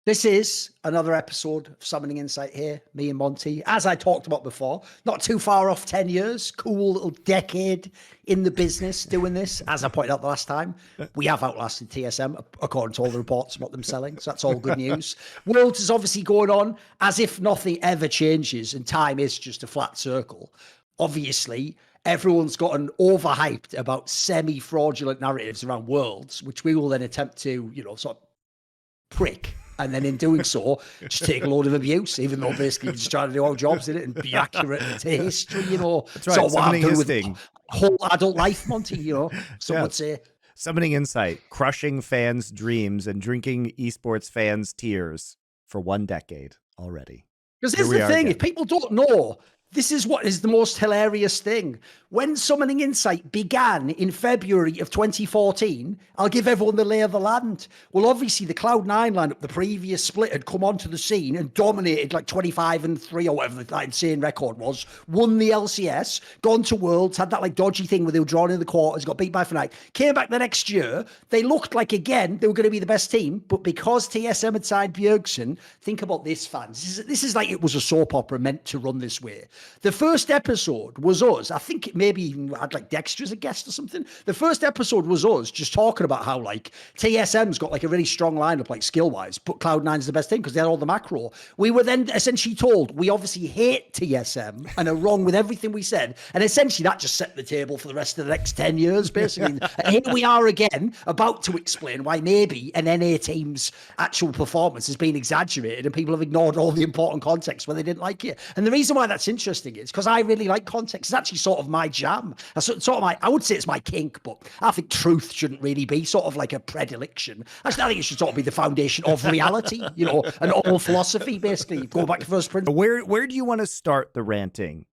This is another episode of Summoning Insight here, me and Monty. As I talked about before, not too far off 10 years, cool little decade in the business doing this. As I pointed out the last time, we have outlasted TSM, according to all the reports about them selling. So that's all good news. Worlds is obviously going on as if nothing ever changes and time is just a flat circle. Obviously, everyone's gotten overhyped about semi-fraudulent narratives around Worlds, which we will then attempt to, sort of prick. And then in doing so, just take a load of abuse, even though basically you're just trying to do our jobs in it and be accurate to history, That's right. So what Summoning I'm doing his with thing. whole adult life, Monty, some would say. Summoning Insight, crushing fans' dreams and drinking esports fans' tears for 1 decade already. Because here's the thing, if people don't know, this is what is the most hilarious thing. When Summoning Insight began in February of 2014, I'll give everyone the lay of the land. Well, obviously, the Cloud9 lineup, the previous split, had come onto the scene and dominated like 25-3 or whatever that insane record was, won the LCS, gone to Worlds, had that like dodgy thing where they were drawn in the quarters, got beat by Fnatic, came back the next year. They looked like, again, they were going to be the best team, but because TSM had signed Bjergsen, think about this, fans. This is like it was a soap opera meant to run this way. The first episode was us. I think it maybe even had like Dexter as a guest or something. The first episode was us just talking about how like TSM's got like a really strong lineup, like skill wise, but Cloud9's the best thing because they had all the macro. We were then essentially told we obviously hate TSM and are wrong with everything we said. And essentially that just set the table for the rest of the next 10 years, basically. And here we are again, about to explain why maybe an NA team's actual performance has been exaggerated and people have ignored all the important context when they didn't like it. And the reason why that's interesting is because I really like context. It's actually sort of my jam. That's sort of I would say it's my kink, but I think truth shouldn't really be sort of like a predilection. Actually, I think it should sort of be the foundation of reality, and all philosophy, basically. Go back to first principles. Where do you want to start the ranting?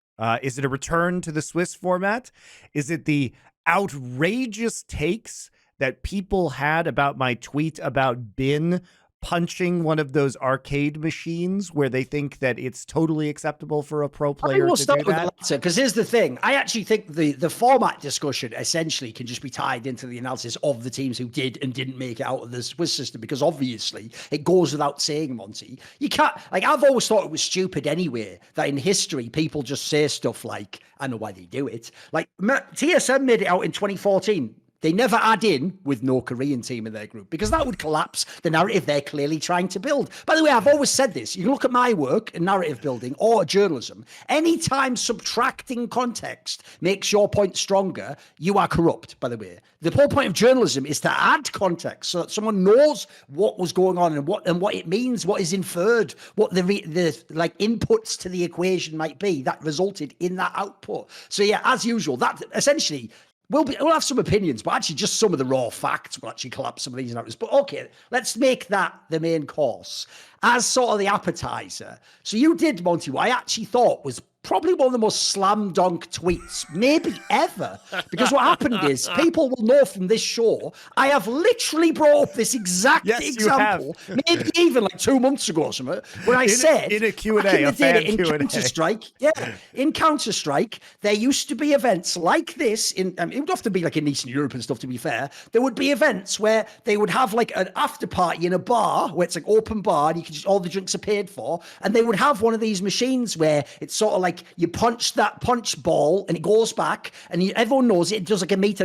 Is it a return to the Swiss format? Is it the outrageous takes that people had about my tweet about Bin punching one of those arcade machines where they think that it's totally acceptable for a pro player to do that? Because here's the thing. I actually think the format discussion essentially can just be tied into the analysis of the teams who did and didn't make it out of the Swiss system, because obviously it goes without saying, Monty. You can't, I've always thought it was stupid anyway, that in history people just say stuff like, I know why they do it. Like TSM made it out in 2014. They never add in with no Korean team in their group because that would collapse the narrative they're clearly trying to build. By the way, I've always said this. You can look at my work in narrative building or journalism. Anytime subtracting context makes your point stronger, you are corrupt, by the way. The whole point of journalism is to add context so that someone knows what was going on and what it means, what is inferred, what the inputs to the equation might be that resulted in that output. So yeah, as usual, that essentially we'll have some opinions, but actually just some of the raw facts will actually collapse some of these narratives. But okay, let's make that the main course as sort of the appetizer. So you did, Monty, what I actually thought was probably one of the most slam dunk tweets maybe ever, because what happened is people will know from this show I have literally brought up this exact example maybe even like 2 months ago or something, where I said in a Q&A, a fan in Q&A. in Counter-Strike there used to be events like this it would often be like in Eastern Europe and stuff, to be fair. There would be events where they would have like an after party in a bar where it's like open bar and you can just, all the drinks are paid for, and they would have one of these machines where it's sort of like you punch that punch ball and it goes back and everyone knows it does like a meter,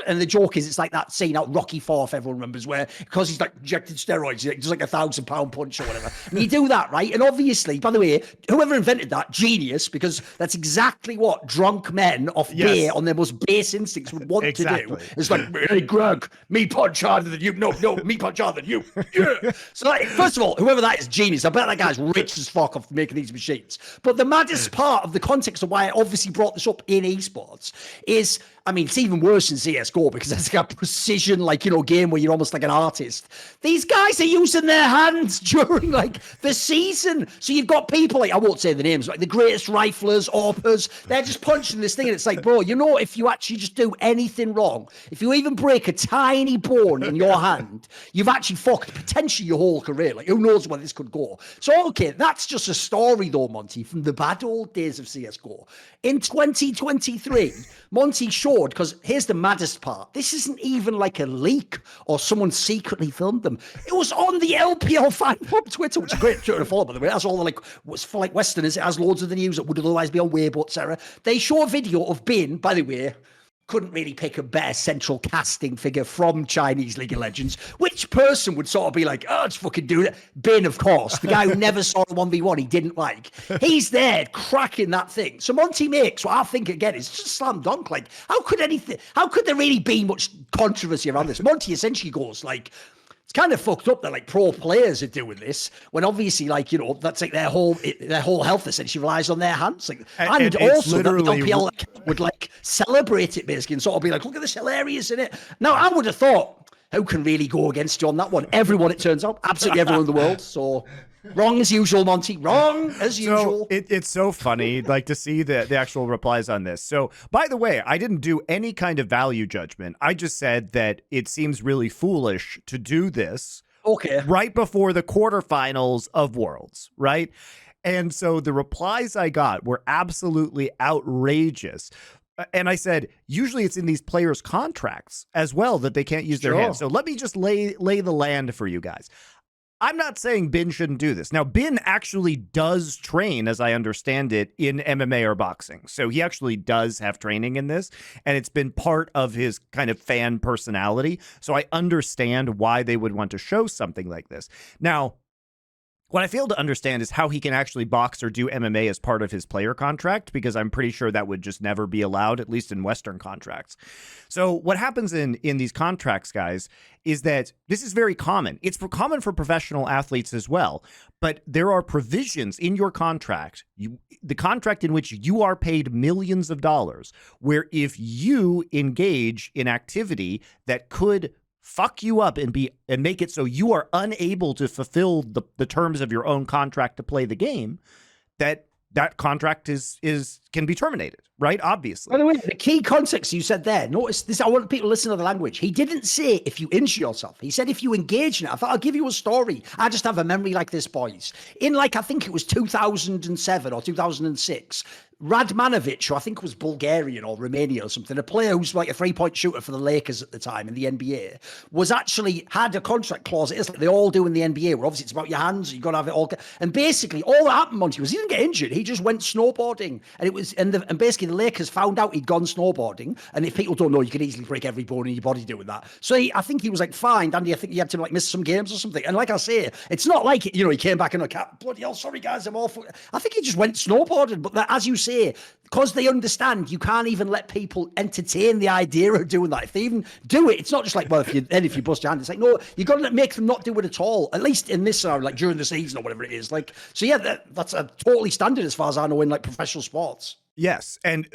and the joke is it's like that scene out Rocky IV, everyone remembers, where because he's like injected steroids, he does like a 1,000-pound punch or whatever, and you do that, right? And obviously, by the way, whoever invented that, genius, because that's exactly what drunk men off beer on their most base instincts would want to do. It's like, hey Greg, me punch harder than you. No, me punch harder than you. Yeah. So like, first of all, whoever that is, genius. I bet that guy's rich as fuck off making these machines. But the maddest part of the context of why I obviously brought this up in esports is, I mean, it's even worse in CSGO because it's like a precision, game where you're almost like an artist. These guys are using their hands during the season. So you've got people I won't say the names, like the greatest riflers, AWPers, they're just punching this thing and it's like, bro, if you actually just do anything wrong, if you even break a tiny bone in your hand, you've actually fucked potentially your whole career. Who knows where this could go. So, okay, that's just a story though, Monty, from the bad old days of CSGO. In 2023, Monty showed showed, because here's the maddest part. This isn't even like a leak or someone secretly filmed them. It was on the LPL fan club Twitter, which is a great Twitter to follow, by the way. That's all the like, for like Westerners. It has loads of the news that would otherwise be on Weibo, etc. They show a video of Bin, by the way. Couldn't really pick a better central casting figure from Chinese League of Legends. Which person would sort of be like, oh, let's fucking do it? Bin, of course. The guy who never saw the 1v1 he didn't like. He's there cracking that thing. So Monty makes what I think, again, is just slam dunk. Like, how could there really be much controversy around this? Monty essentially goes like, it's kind of fucked up that like pro players are doing this when obviously like, you know, that's like their whole health essentially relies on their hands. Like, and also that the LPL would like celebrate it basically and sort of be like, look at this hilarious in it. Now I would have thought, who can really go against you on that one? Everyone, it turns out, absolutely everyone in the world. So wrong as usual, Monty. Wrong as usual. It's so funny, like, to see the actual replies on this. So, by the way, I didn't do any kind of value judgment. I just said that it seems really foolish to do this right before the quarterfinals of Worlds, right? And so the replies I got were absolutely outrageous. And I said, usually it's in these players' contracts as well that they can't use their hands. So let me just lay the land for you guys. I'm not saying Bin shouldn't do this. Now, Bin actually does train, as I understand it, in MMA or boxing. So he actually does have training in this, and it's been part of his kind of fan personality. So I understand why they would want to show something like this. Now, what I fail to understand is how he can actually box or do MMA as part of his player contract, because I'm pretty sure that would just never be allowed, at least in Western contracts. So what happens in these contracts, guys, is that this is very common. It's common for professional athletes as well, but there are provisions in your contract, the contract in which you are paid millions of dollars, where if you engage in activity that could fuck you up and make it so you are unable to fulfill the terms of your own contract to play the game, that contract can be terminated, right? Obviously. By the way, the key context you said there, notice this, I want people to listen to the language. He didn't say if you injure yourself. He said if you engage in it. I thought, I'll give you a story. I just have a memory like this, boys. In like, I think it was 2007 or 2006, Radmanovic, who I think was Bulgarian or Romania or something, a player who's like a three-point shooter for the Lakers at the time in the NBA, was actually had a contract clause. It's like they all do in the NBA, where obviously it's about your hands. You've got to have it all. And basically, all that happened, Monty, was he didn't get injured. He just went snowboarding, and it was and basically the Lakers found out he'd gone snowboarding. And if people don't know, you can easily break every bone in your body doing that. So I think he was like fined, and I think he had to like miss some games or something. And like I say, it's not like, you know, he came back in a cap. Bloody hell, sorry guys, I'm awful. I think he just went snowboarding. But that, as you say, because they understand you can't even let people entertain the idea of doing that. If they even do it, it's not just like, well, if you bust your hand, it's like, no, you got to make them not do it at all. At least in this scenario, like during the season or whatever it is. Like, so yeah, that's a totally standard as far as I know in like professional sports. Yes, and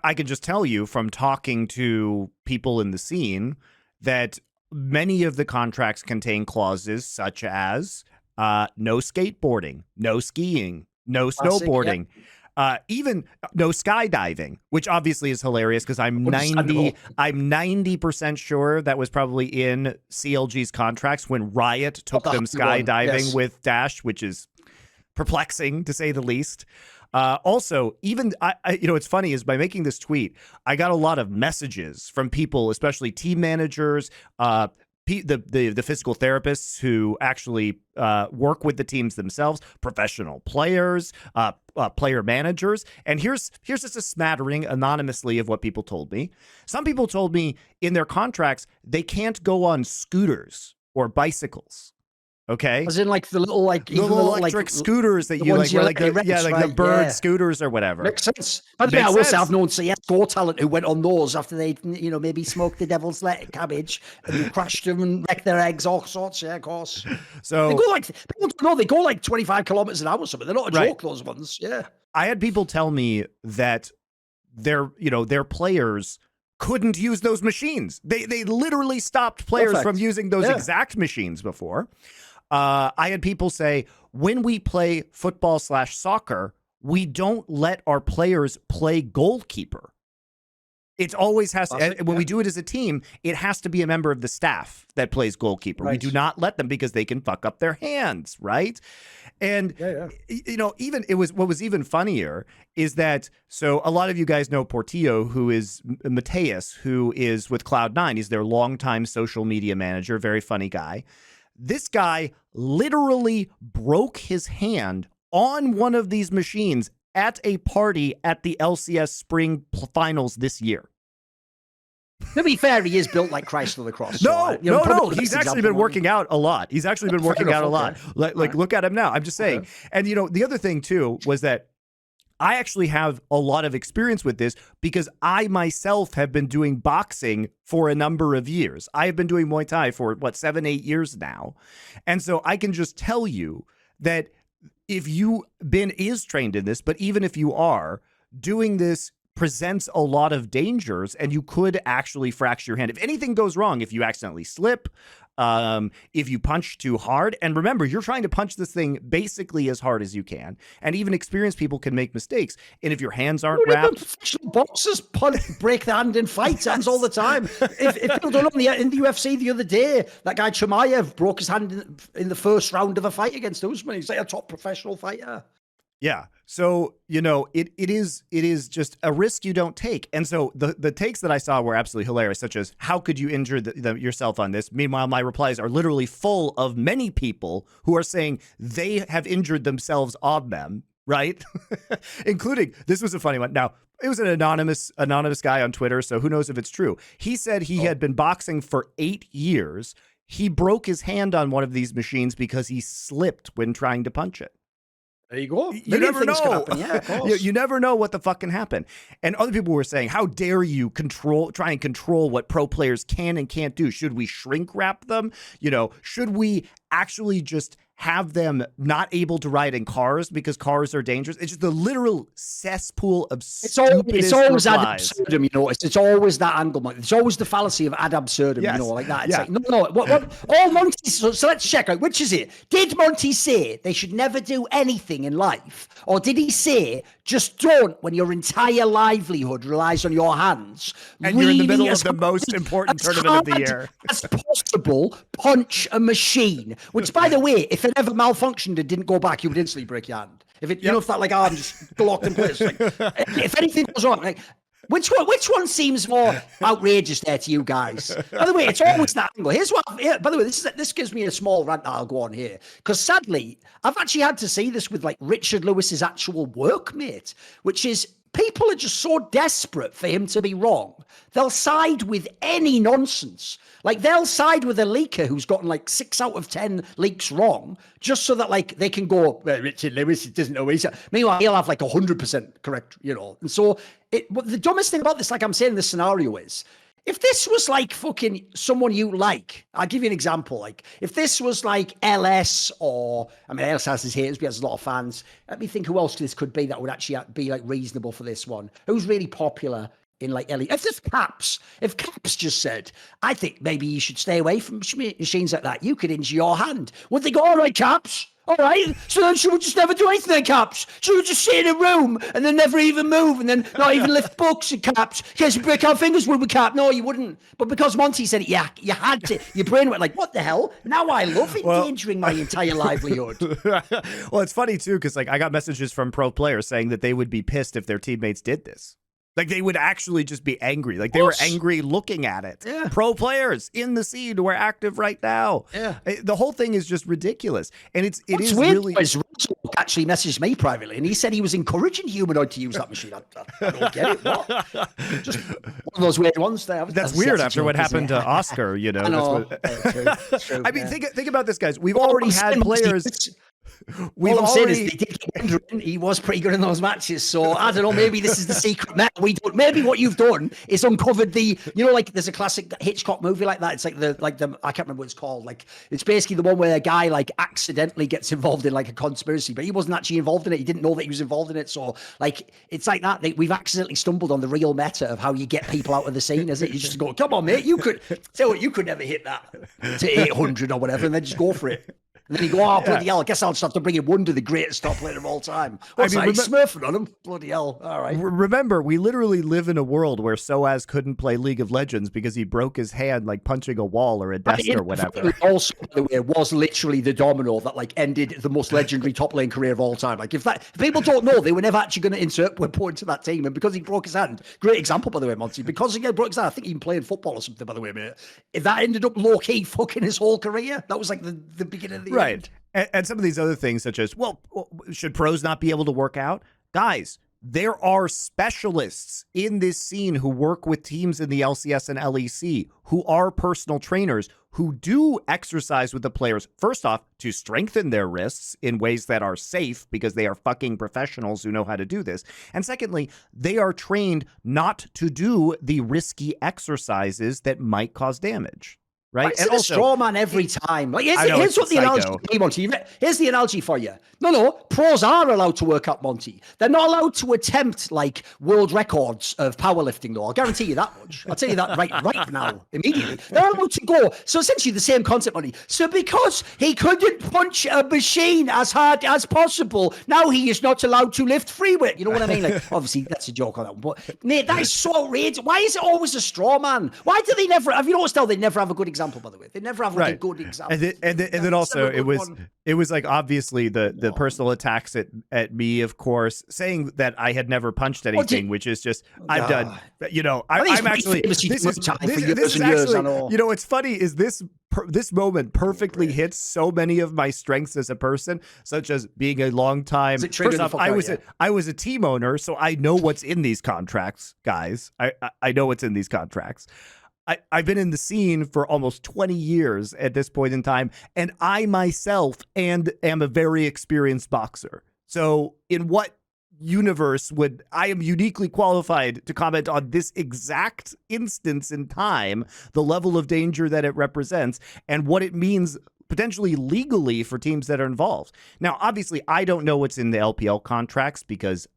I can just tell you from talking to people in the scene that many of the contracts contain clauses such as no skateboarding, no skiing, no snowboarding. Yeah. Even no skydiving, which obviously is hilarious because I'm 90% sure that was probably in CLG's contracts when Riot took them skydiving with Dash, which is perplexing to say the least. Also, even you know, it's funny is by making this tweet, I got a lot of messages from people, especially team managers, the physical therapists who actually work with the teams themselves, professional players, player managers. And here's just a smattering anonymously of what people told me. Some people told me in their contracts they can't go on scooters or bicycles. Okay, as in like the little like the little electric scooters that you like, the bird scooters or whatever. Makes sense. By the way, I will say I've known CS:GO talent who went on those after they, you know, maybe smoked the devil's cabbage and crashed them and wrecked their eggs, all sorts. Yeah, of course. So they go like people don't know, they go like 25 kilometers an hour or something. They're not a joke, those ones. Yeah. I had people tell me that their players couldn't use those machines. They literally stopped players from using those exact machines before. I had people say, when we play football/soccer, we don't let our players play goalkeeper. It always has to, and when we do it as a team, it has to be a member of the staff that plays goalkeeper. We do not let them because they can fuck up their hands, right? And you know, even what was even funnier is that, so a lot of you guys know Portillo, who is Mateus, who is with Cloud9. He's their longtime social media manager, very funny guy. This guy literally broke his hand on one of these machines at a party at the LCS Spring Finals this year. To be fair, he is built like Christ on the cross. No. He's actually been working out a lot. He's actually been working out a lot. Like look at him now. I'm just saying. Okay. And, you know, the other thing, too, was that I actually have a lot of experience with this because I myself have been doing boxing for a number of years. I have been doing Muay Thai for, 7-8 years now. And so I can just tell you that if you is trained in this, but even if you are doing this, presents a lot of dangers, and you could actually fracture your hand. If anything goes wrong, if you accidentally slip, if you punch too hard, and remember, you're trying to punch this thing basically as hard as you can, and even experienced people can make mistakes. And if your hands aren't wrapped, professional boxers break their hand in fights hands all the time. If people don't know, in the UFC the other day, that guy Chimaev broke his hand in the first round of a fight against Usman. He's like a top professional fighter. Yeah. So, you know, it is just a risk you don't take. And so the takes that I saw were absolutely hilarious, such as, how could you injure yourself on this? Meanwhile, my replies are literally full of many people who are saying they have injured themselves on them, right? Including, this was a funny one. Now, it was an anonymous guy on Twitter, so who knows if it's true. He said he had been boxing for 8 years. He broke his hand on one of these machines because he slipped when trying to punch it. There you go. You never know. Yeah, of course. You never know what the fuck can happen. And other people were saying, how dare you try and control what pro players can and can't do? Should we shrink wrap them? You know, should we actually just have them not able to ride in cars because cars are dangerous? It's just the literal cesspool of stupidest It's always ad replies. absurdum, you know. It's always that angle. It's always the fallacy of ad absurdum, you know, like that. It's like, no. What? All Monty. So let's check out, which is it? Did Monty say they should never do anything in life, or did he say just don't when your entire livelihood relies on your hands? And really, you're in the middle of the most important tournament of the year. As possible, punch a machine. Which, by the way, if it ever malfunctioned and didn't go back, you would instantly break your hand. If it, you know, if that like arm just locked in place, like, if anything goes wrong, like, which one seems more outrageous there to you guys? By the way, it's always that angle. Here's what. By the way, this gives me a small rant that I'll go on here, because sadly, I've actually had to see this with like Richard Lewis's actual workmate, which is, people are just so desperate for him to be wrong, they'll side with any nonsense. Like, they'll side with a leaker who's gotten like 6 out of 10 leaks wrong, just so that like they can go, well, Richard Lewis doesn't know what he's. Meanwhile, he'll have like 100% correct, you know. And so the dumbest thing about this, like I'm saying in this scenario, is if this was like fucking someone you like, I'll give you an example. Like, if this was like LS, or, I mean, LS has his haters, but he has a lot of fans. Let me think who else this could be that would actually be like reasonable for this one. Who's really popular in like LE? If Caps just said, I think maybe you should stay away from machines like that, you could injure your hand, would they go, all right, Caps? All right, so then should we just never do anything then, Caps? Should we just sit in a room and then never even move and then not even lift books and Caps? In case we break our fingers, would we, Cap? No, you wouldn't. But because Monty said it, yeah, you had to. Your brain went like, what the hell? Now I love endangering my entire livelihood. Well, it's funny too, because like I got messages from pro players saying that they would be pissed if their teammates did this. Like, they would actually just be angry. Like, they were angry looking at it. Yeah. Pro players in the scene who are active right now. Yeah. The whole thing is just ridiculous. And it is weird really... Russell actually messaged me privately, and he said he was encouraging Humanoid to use that machine. I don't get it. What? Just one of those weird ones there. That's weird after what happened to Oscar, you know. I know. That's true. I mean, think about this, guys. We've already had players... All I'm saying is they did get Andrew. He was pretty good in those matches. So I don't know. Maybe this is the secret meta. Maybe what you've done is uncovered the. You know, like there's a classic Hitchcock movie like that. It's like the I can't remember what it's called. Like, it's basically the one where a guy like accidentally gets involved in like a conspiracy, but he wasn't actually involved in it. He didn't know that he was involved in it. So like, it's like that. We've accidentally stumbled on the real meta of how you get people out of the scene. Is it? You just go, come on, mate. You could never hit that to 800 or whatever, and then just go for it. And then you go, oh, bloody hell, I guess I'll just have to bring in Wonder, the greatest top player of all time. What's that? He's smurfing on him? Bloody hell. All right. Remember, we literally live in a world where Soaz couldn't play League of Legends because he broke his hand like punching a wall or a desk or whatever. Also, by the way, was literally the domino that like ended the most legendary top lane career of all time. Like if people don't know, they were never actually going to insert Webpo into that team. And because he broke his hand, great example, by the way, Monty, because he broke his hand, I think he even played football or something, by the way, mate. That ended up low-key fucking his whole career. That was like the beginning of the end. And some of these other things, such as, well, should pros not be able to work out? Guys, there are specialists in this scene who work with teams in the LCS and LEC who are personal trainers who do exercise with the players, first off, to strengthen their wrists in ways that are safe because they are fucking professionals who know how to do this. And secondly, they are trained not to do the risky exercises that might cause damage. Right. And also, straw man every time. Like, here's what the analogy, Monty. Here's the analogy for you. No, pros are allowed to work out, Monty. They're not allowed to attempt like world records of powerlifting, though. I'll guarantee you that much. I'll tell you that right now, immediately. They're allowed to go. So essentially the same concept, Monty. So because he couldn't punch a machine as hard as possible, now he is not allowed to lift free weight. You know what I mean? Like, obviously that's a joke on that one. But mate, that is so outrageous. Why is it always a straw man? Why do they never? Have you noticed how they never have a good example? By the way, they never have like a good example. And then also it was like obviously the personal attacks at me, of course, saying that I had never punched anything, which is just I've done. You know, I'm actually this is actually, you know, what's funny is this moment perfectly hits so many of my strengths as a person, such as being a long time. First off, I was a team owner, so I know what's in these contracts, guys. I know what's in these contracts. I've been in the scene for almost 20 years at this point in time, and I myself am a very experienced boxer. So in what universe would I am uniquely qualified to comment on this exact instance in time, the level of danger that it represents, and what it means potentially legally for teams that are involved. Now, obviously, I don't know what's in the LPL contracts because,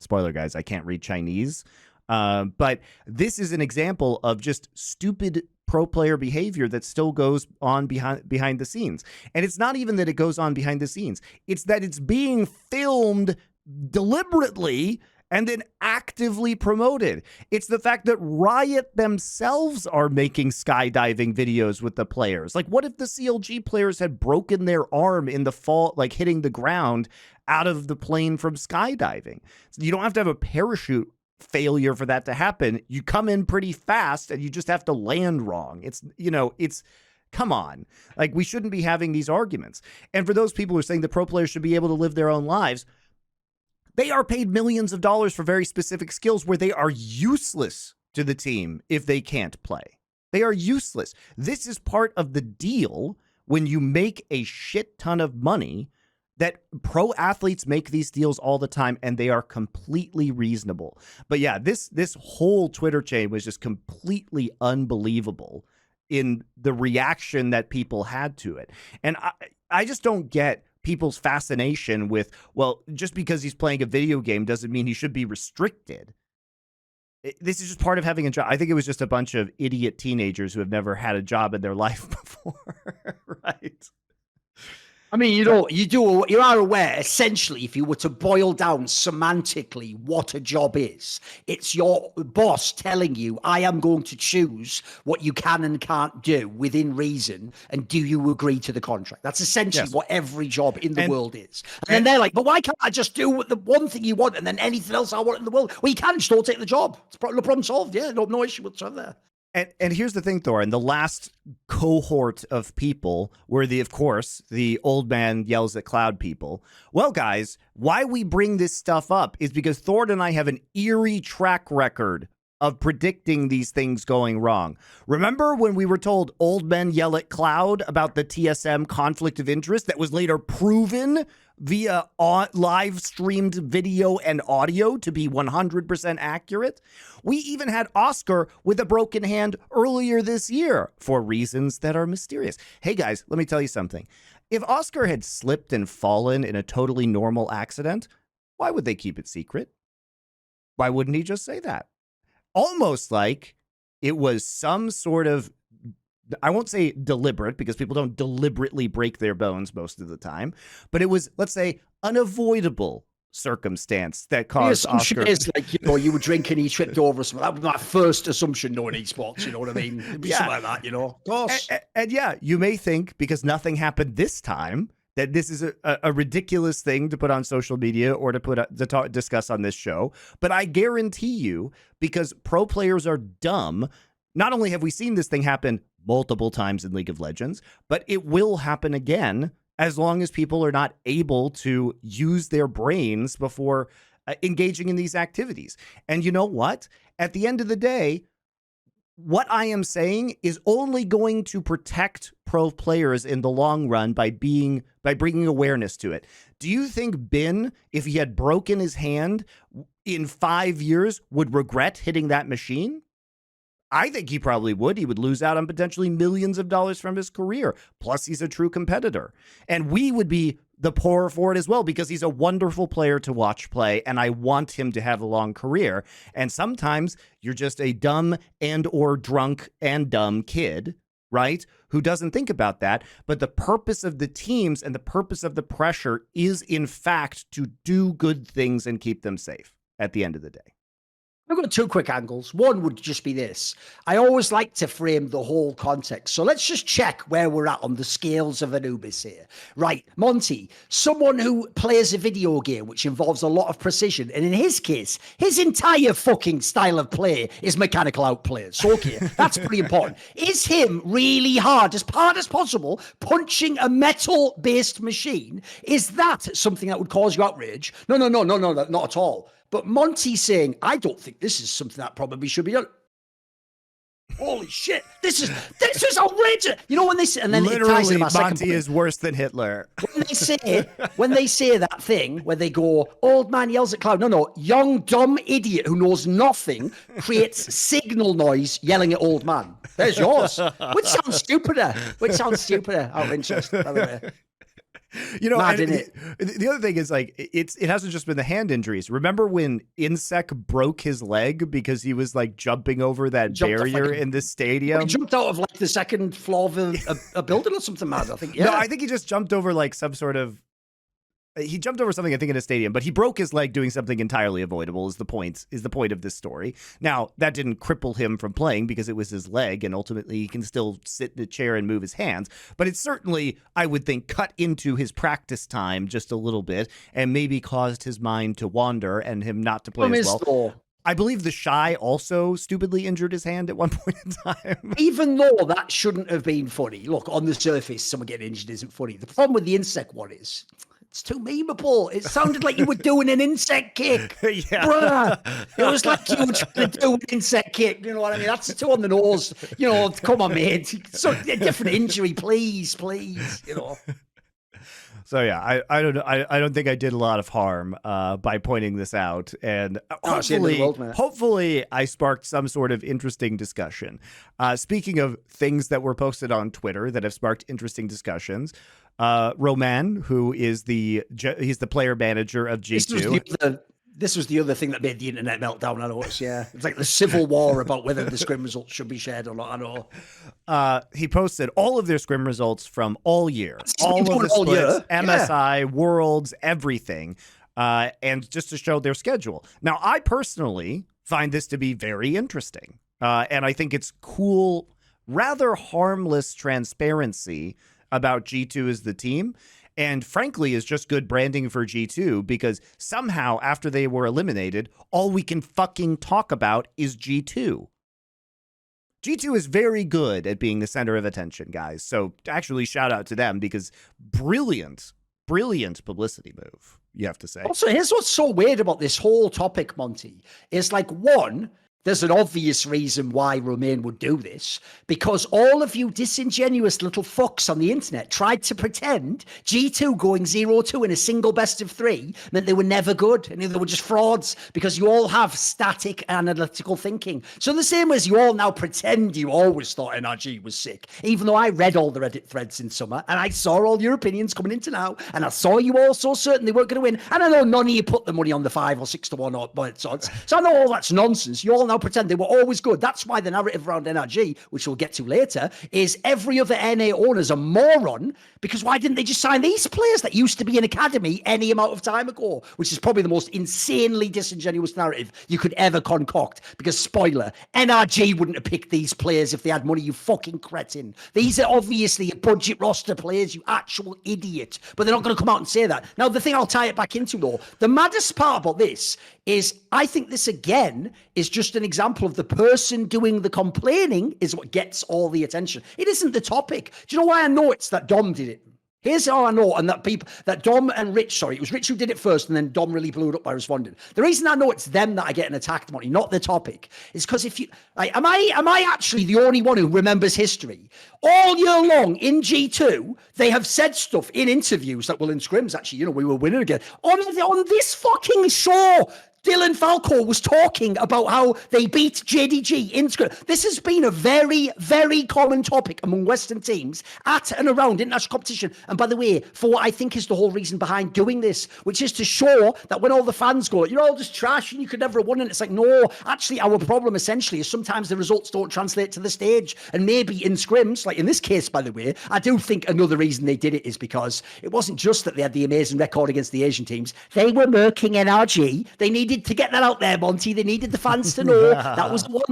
spoiler guys, I can't read Chinese. But this is an example of just stupid pro player behavior that still goes on behind the scenes. And it's not even that it goes on behind the scenes. It's that it's being filmed deliberately and then actively promoted. It's the fact that Riot themselves are making skydiving videos with the players. Like, what if the CLG players had broken their arm in the fall, like hitting the ground out of the plane from skydiving? So you don't have to have a parachute failure for that to happen. You come in pretty fast and you just have to land wrong. It's, you know, it's, come on. Like, we shouldn't be having these arguments. And for those people who are saying the pro players should be able to live their own lives, they are paid millions of dollars for very specific skills where they are useless to the team if they can't play. They are useless. This is part of the deal when you make a shit ton of money. That pro athletes make these deals all the time, and they are completely reasonable. But yeah, this whole Twitter chain was just completely unbelievable in the reaction that people had to it. And I just don't get people's fascination with, well, just because he's playing a video game doesn't mean he should be restricted. This is just part of having a job. I think it was just a bunch of idiot teenagers who have never had a job in their life before, right? I mean, you are aware, essentially, if you were to boil down semantically what a job is, it's your boss telling you, I am going to choose what you can and can't do within reason, and do you agree to the contract? That's essentially what every job in the world is. And then they're like, but why can't I just do the one thing you want and then anything else I want in the world? Well, you can just don't take the job. It's no problem solved. Yeah, no issue whatsoever there. And here's the thing, Thorin, the last cohort of people were of course, the old man yells at cloud people. Well, guys, why we bring this stuff up is because Thorin and I have an eerie track record of predicting these things going wrong. Remember when we were told old men yell at cloud about the TSM conflict of interest that was later proven via live streamed video and audio to be 100% accurate? We even had Oscar with a broken hand earlier this year for reasons that are mysterious. Hey guys, let me tell you something. If Oscar had slipped and fallen in a totally normal accident, why would they keep it secret? Why wouldn't he just say that? Almost like it was some sort of I won't say deliberate, because people don't deliberately break their bones most of the time, but it was, let's say, unavoidable circumstance that caused Oscar. Is like, you were drinking, he tripped over something. That was my first assumption knowing esports, you know what I mean? It'd be something like that, of course. And yeah, you may think, because nothing happened this time, that this is a ridiculous thing to put on social media or to discuss on this show. But I guarantee you, because pro players are dumb, not only have we seen this thing happen multiple times in League of Legends, but it will happen again as long as people are not able to use their brains before engaging in these activities. And you know what? At the end of the day, what I am saying is only going to protect pro players in the long run by bringing awareness to it. Do you think Bin, if he had broken his hand in 5 years, would regret hitting that machine? I think he probably would. He would lose out on potentially millions of dollars from his career. Plus, he's a true competitor. And we would be the poorer for it as well, because he's a wonderful player to watch play, and I want him to have a long career. And sometimes you're just a dumb and or drunk and dumb kid, right, who doesn't think about that. But the purpose of the teams and the purpose of the pressure is, in fact, to do good things and keep them safe at the end of the day. I've got two quick angles. One would just be this. I always like to frame the whole context. So let's just check where we're at on the scales of Anubis here. Right, Monty, someone who plays a video game which involves a lot of precision, and in his case, his entire fucking style of play is mechanical outplay. So, okay, that's pretty important. Is him really hard as possible punching a metal-based machine? Is that something that would cause you outrage? No, not at all. But Monty's saying, I don't think this is something that probably should be done. Holy shit! This is outrageous. You know when they say, and then literally, Monty is worse than Hitler. When they say that thing where they go, old man yells at cloud. No, young dumb idiot who knows nothing creates signal noise yelling at old man. There's yours. Which sounds stupider? Out of interest, by the way. Mad, the other thing is, like, it hasn't just been the hand injuries. Remember when Insec broke his leg because he was like jumping over that barrier in the stadium? He jumped out of like the second floor of a building or something mad, I think. Yeah. No, I think he just jumped over like he jumped over something, I think, in a stadium, but he broke his leg doing something entirely avoidable is the point of this story. Now, that didn't cripple him from playing because it was his leg, and ultimately he can still sit in a chair and move his hands. But it certainly, I would think, cut into his practice time just a little bit and maybe caused his mind to wander and him not to play as well. I believe the Shy also stupidly injured his hand at one point in time. Even though that shouldn't have been funny. Look, on the surface, someone getting injured isn't funny. The problem with the Insect one is, it's too memeable. It sounded like you were doing an insect kick. Yeah. Bruh. It was like you were trying to do an insect kick. You know what I mean? That's too on the nose. Come on, mate. So, a different injury, please. So yeah, I don't know. I don't think I did a lot of harm by pointing this out, and hopefully I sparked some sort of interesting discussion. Speaking of things that were posted on Twitter that have sparked interesting discussions, Roman, who is he's the player manager of G2. This was the other thing that made the internet melt down, I noticed, yeah. It's like the civil war about whether the scrim results should be shared or not, I know. He posted all of their scrim results from all year. All of the splits, MSI, Worlds, everything, and just to show their schedule. Now, I personally find this to be very interesting, and I think it's cool, rather harmless transparency about G2 as the team. And frankly, is just good branding for G2, because somehow after they were eliminated, all we can fucking talk about is G2. G2 is very good at being the center of attention, guys. So actually shout out to them, because brilliant publicity move, you have to say. Also, here's what's so weird about this whole topic, Monty. It's like, one, there's an obvious reason why Romain would do this, because all of you disingenuous little fucks on the internet tried to pretend G2 going 0-2 in a single best of 3 meant they were never good and they were just frauds, because you all have static analytical thinking. So the same as you all now pretend you always thought NRG was sick, even though I read all the Reddit threads in summer and I saw all your opinions coming into now, and I saw you all so certain they weren't going to win. And I know none of you put the money on the 5 or 6 to 1 odds. So I know all that's nonsense. You all now now pretend they were always good. That's why the narrative around NRG, which we'll get to later, is every other NA owner's a moron, because why didn't they just sign these players that used to be in academy any amount of time ago? Which is probably the most insanely disingenuous narrative you could ever concoct, because spoiler, NRG wouldn't have picked these players if they had money, you fucking cretin. These are obviously budget roster players, you actual idiot. But they're not going to come out and say that. Now, the thing I'll tie it back into, though, the maddest part about this is I think this, again, is just an example of the person doing the complaining is what gets all the attention. It isn't the topic. Do you know why I know it's that Dom did it? Here's how I know, and that Dom and Rich, it was Rich who did it first, and then Dom really blew it up by responding. The reason I know it's them that are getting attacked, Monty, not the topic, is because if you, am I actually the only one who remembers history? All year long in G2, they have said stuff in interviews that, well, in scrims, actually, we were winning again. On this fucking show, Dylan Falco was talking about how they beat JDG in scrim. This has been a very, very common topic among Western teams at and around international competition. And by the way, for what I think is the whole reason behind doing this, which is to show that when all the fans go, you're all just trash and you could never have won it. It's like, no, actually our problem essentially is sometimes the results don't translate to the stage. And maybe in scrims, like in this case, by the way, I do think another reason they did it is because it wasn't just that they had the amazing record against the Asian teams. They were murking NRG. They needed to get that out there, Monty. They needed the fans to know that was one.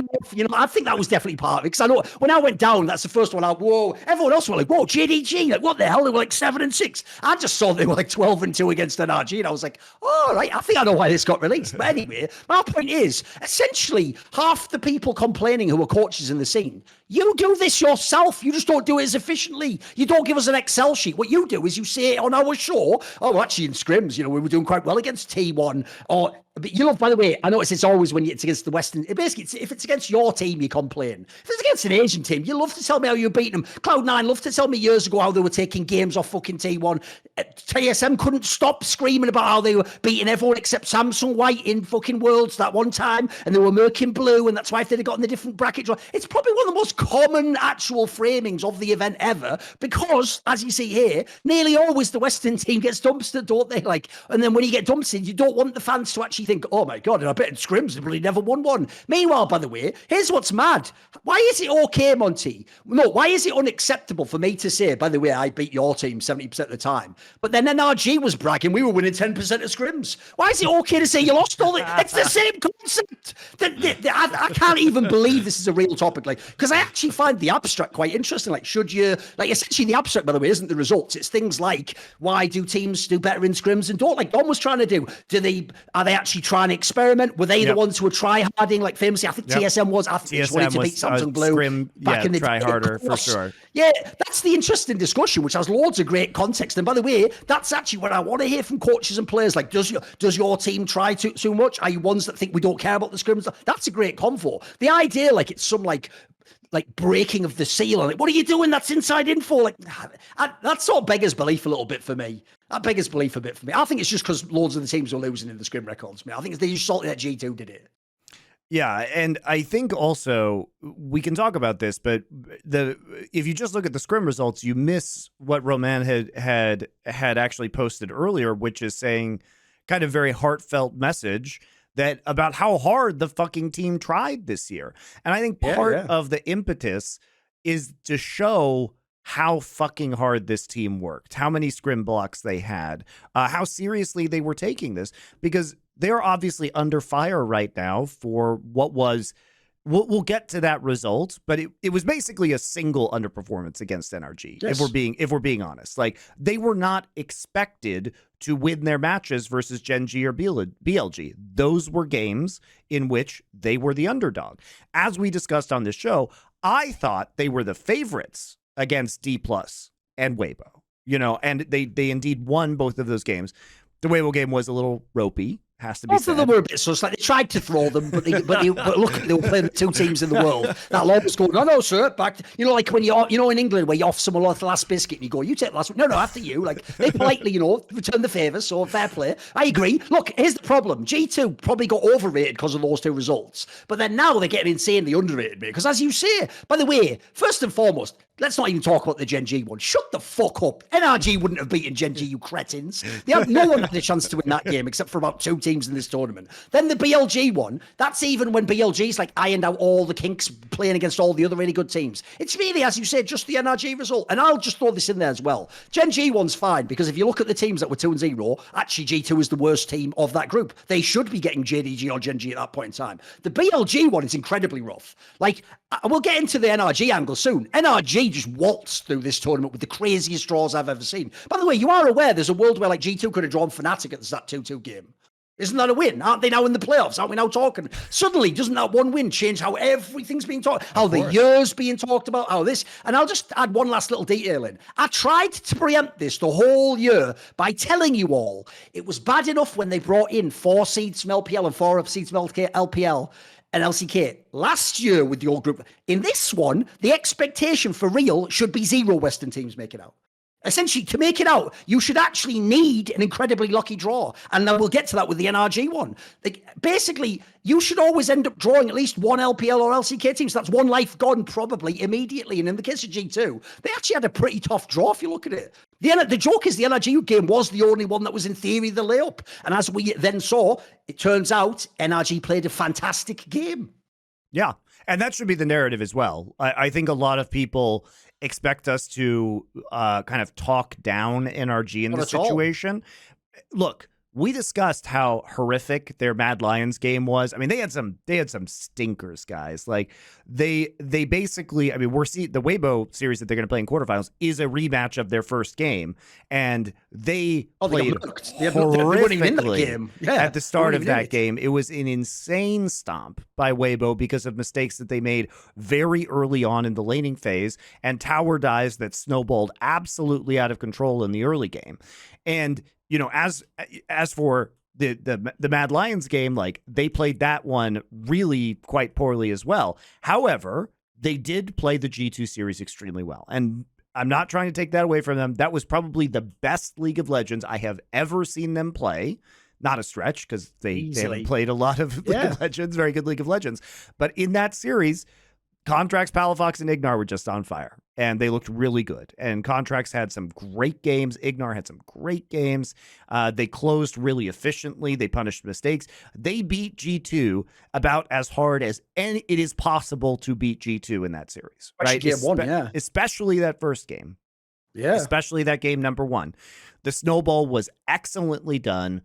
I think that was definitely part of it, because I know when I went down, that's the first one out. Whoa, everyone else were like, whoa, JDG, like what the hell? They were like 7-6. I just saw they were like 12-2 against NRG, and I was like, oh, right, I think I know why this got released. But anyway, my point is, essentially, half the people complaining who are coaches in the scene, you do this yourself. You just don't do it as efficiently. You don't give us an Excel sheet. What you do is you say on our show, oh, actually in scrims, we were doing quite well against T1, or but by the way, I notice it's always when it's against the Western. Basically, if it's against your team, you complain. If it's against an Asian team, you love to tell me how you beat them. Cloud9 loved to tell me years ago how they were taking games off fucking T1. TSM couldn't stop screaming about how they were beating everyone except Samsung White in fucking Worlds that one time, and they were murking blue, and that's why if they'd have gotten the different bracket draw. It's probably one of the most common actual framings of the event ever, because, as you see here, nearly always the Western team gets dumpstered, don't they? And then when you get dumpstered, you don't want the fans to actually think, oh my God, and I bet in scrims they really never won one. Meanwhile, by the way, here's what's mad. Why is it okay, Monty? No, why is it unacceptable for me to say, by the way, I beat your team 70% of the time, but then NRG was bragging we were winning 10% of scrims? Why is it okay to say you lost all the... It's the same concept. I can't even believe this is a real topic, because I actually find the abstract quite interesting. Should you... essentially the abstract, by the way, isn't the results. It's things like, why do teams do better in scrims and don't? Like Don was trying to do. Are they actually trying to experiment? Were they the ones who were try-harding? Famously, I think TSM was. I think they just wanted to beat Samsung Blue. Scrim, back in the try harder, for sure. Yeah, that's the interesting discussion, which has loads of great context. And by the way, that's actually what I want to hear from coaches and players. Does your team try too much? Are you ones that think we don't care about the scrims? That's a great convo. The idea, it's some breaking of the seal on it. What are you doing? That's inside info. That sort of beggars belief a little bit for me. That beggars belief a bit for me. I think it's just because loads of the teams were losing in the scrim records. I think they just salty that G2 did it. Yeah, and I think also we can talk about this, but if you just look at the scrim results, you miss what Roman had actually posted earlier, which is saying kind of very heartfelt message that about how hard the fucking team tried this year. And I think part of the impetus is to show how fucking hard this team worked, how many scrim blocks they had, how seriously they were taking this, because they're obviously under fire right now for what was, we'll get to that result, but it was basically a single underperformance against NRG. Yes. If we're being honest, they were not expected to win their matches versus Gen G or BLG. Those were games in which they were the underdog. As we discussed on this show, I thought they were the favorites against D+ and Weibo, and they indeed won both of those games. The Weibo game was a little ropey, has to be said. Both of them were a bit sus. They tried to throw them, but look, they were playing two teams in the world. That law was going, no, sir, back. When you're, in England where you offer someone the last biscuit and you go, you take the last one. No, after you. They politely, return the favour, so fair play. I agree. Look, here's the problem. G2 probably got overrated because of those two results, but then now they're getting insanely underrated, because as you say, by the way, first and foremost, Let's not even talk about the Gen G one. Shut the fuck up. NRG wouldn't have beaten Gen G, you cretins. No one had a chance to win that game except for about 2 teams in this tournament. Then the BLG one, that's even when BLG's like ironed out all the kinks playing against all the other really good teams. It's really, as you said, just the NRG result. And I'll just throw this in there as well. Gen G one's fine because if you look at the teams that were 2-0, actually G2 is the worst team of that group. They should be getting JDG or Gen G at that point in time. The BLG one is incredibly rough. Like, we'll get into the NRG angle soon. NRG just waltzed through this tournament with the craziest draws I've ever seen. By the way, you are aware there's a world where like G2 could have drawn Fnatic at that 2-2 game. Isn't that a win? Aren't they now in the playoffs? Aren't we now talking? Suddenly, doesn't that one win change how everything's being talked, how the year's being talked about, how this? And I'll just add one last little detail in. I tried to preempt this the whole year by telling you all it was bad enough when they brought in 4 seeds from LPL and 4 seeds from LPL and LCK last year with the old group. In this one, the expectation for real should be 0 Western teams make it out. Essentially, to make it out, you should actually need an incredibly lucky draw. And then we'll get to that with the NRG one. Like, basically, you should always end up drawing at least 1 LPL or LCK team. So that's 1 life gone probably immediately. And in the case of G2, they actually had a pretty tough draw if you look at it. The joke is the NRG game was the only one that was in theory the layup. And as we then saw, it turns out NRG played a fantastic game. Yeah. And that should be the narrative as well. I think a lot of people expect us to kind of talk down NRG in this situation. Look, we discussed how horrific their Mad Lions game was. I mean, they had some stinkers, guys. Like they basically, I mean, we're seeing the Weibo series that they're going to play in quarterfinals is a rematch of their first game, and they played horrifically at the start of that game. It was an insane stomp by Weibo because of mistakes that they made very early on in the laning phase and tower dives that snowballed absolutely out of control in the early game. And you know, as for the Mad Lions game, like they played that one really quite poorly as well. However, they did play the G2 series extremely well. And I'm not trying to take that away from them. That was probably the best League of Legends I have ever seen them play. Not a stretch because they haven't played a lot of League of Legends, very good League of Legends. But in that series, Contracts, Palafox, and Ignar were just on fire, and they looked really good. And Contracts had some great games. Ignar had some great games. They closed really efficiently. They punished mistakes. They beat G2 about as hard as it is possible to beat G2 in that series. Right? Especially that first game. Yeah. Especially that game number 1. The snowball was excellently done.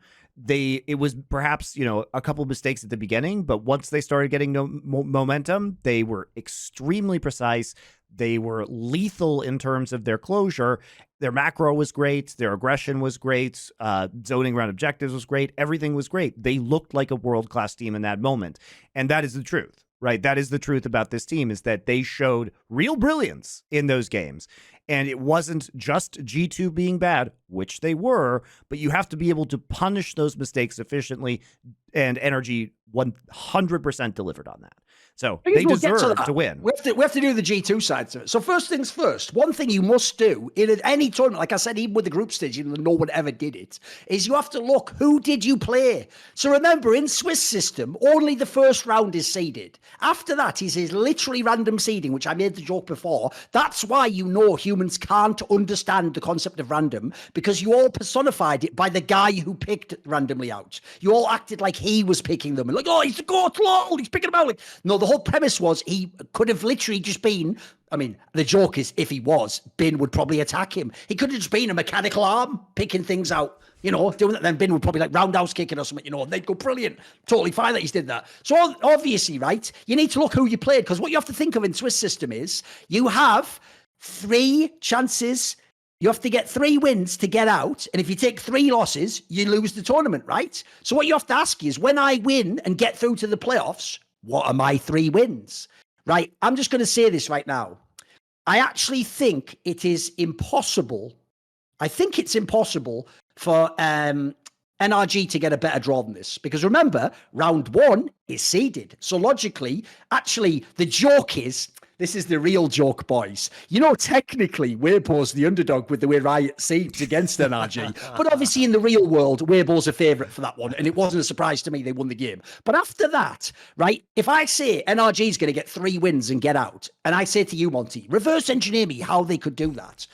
It was perhaps, you know, a couple of mistakes at the beginning, but once they started getting momentum, they were extremely precise. They were lethal in terms of their closure. Their macro was great. Their aggression was great. Zoning around objectives was great. Everything was great. They looked like a world-class team in that moment. And that is the truth, right? That is the truth about this team, is that they showed real brilliance in those games. And it wasn't just G2 being bad, which they were, but you have to be able to punish those mistakes efficiently, and NRG 100% delivered on that. So they deserve to win. We have to do the G2 side to it. So first things first, one thing you must do in any tournament, like I said, even with the group stage, no one ever did it, is you have to look, who did you play? So remember, in Swiss system, only the first round is seeded. After that is literally random seeding, which I made the joke before. That's why humans can't understand the concept of random, because you all personified it by the guy who picked randomly out. You all acted like he was picking them. And like, oh, he's the goat, lol, he's picking them out. Like, no, the whole premise was he could have literally just been, I mean, the joke is if he was, Bin would probably attack him. He could have just been a mechanical arm, picking things out, you know, doing that. Then Bin would probably like roundhouse kicking or something, you know, and they'd go brilliant. Totally fine that he's did that. So obviously, right, you need to look who you played, because what you have to think of in Swiss system is you have 3 chances. You have to get 3 wins to get out. And if you take 3 losses, you lose the tournament, right? So what you have to ask is, when I win and get through to the playoffs, what are my 3 wins? Right? I'm just going to say this right now. I actually think it is impossible. I think it's impossible for NRG to get a better draw than this. Because remember, round 1 is seeded. So logically, actually, the joke is, This is the real joke, boys. You know, technically, Weibo's the underdog with the way Riot seems against NRG. But obviously, in the real world, Weibo's a favourite for that one. And it wasn't a surprise to me they won the game. But after that, right, if I say NRG is going to get 3 wins and get out, and I say to you, Monty, reverse engineer me how they could do that.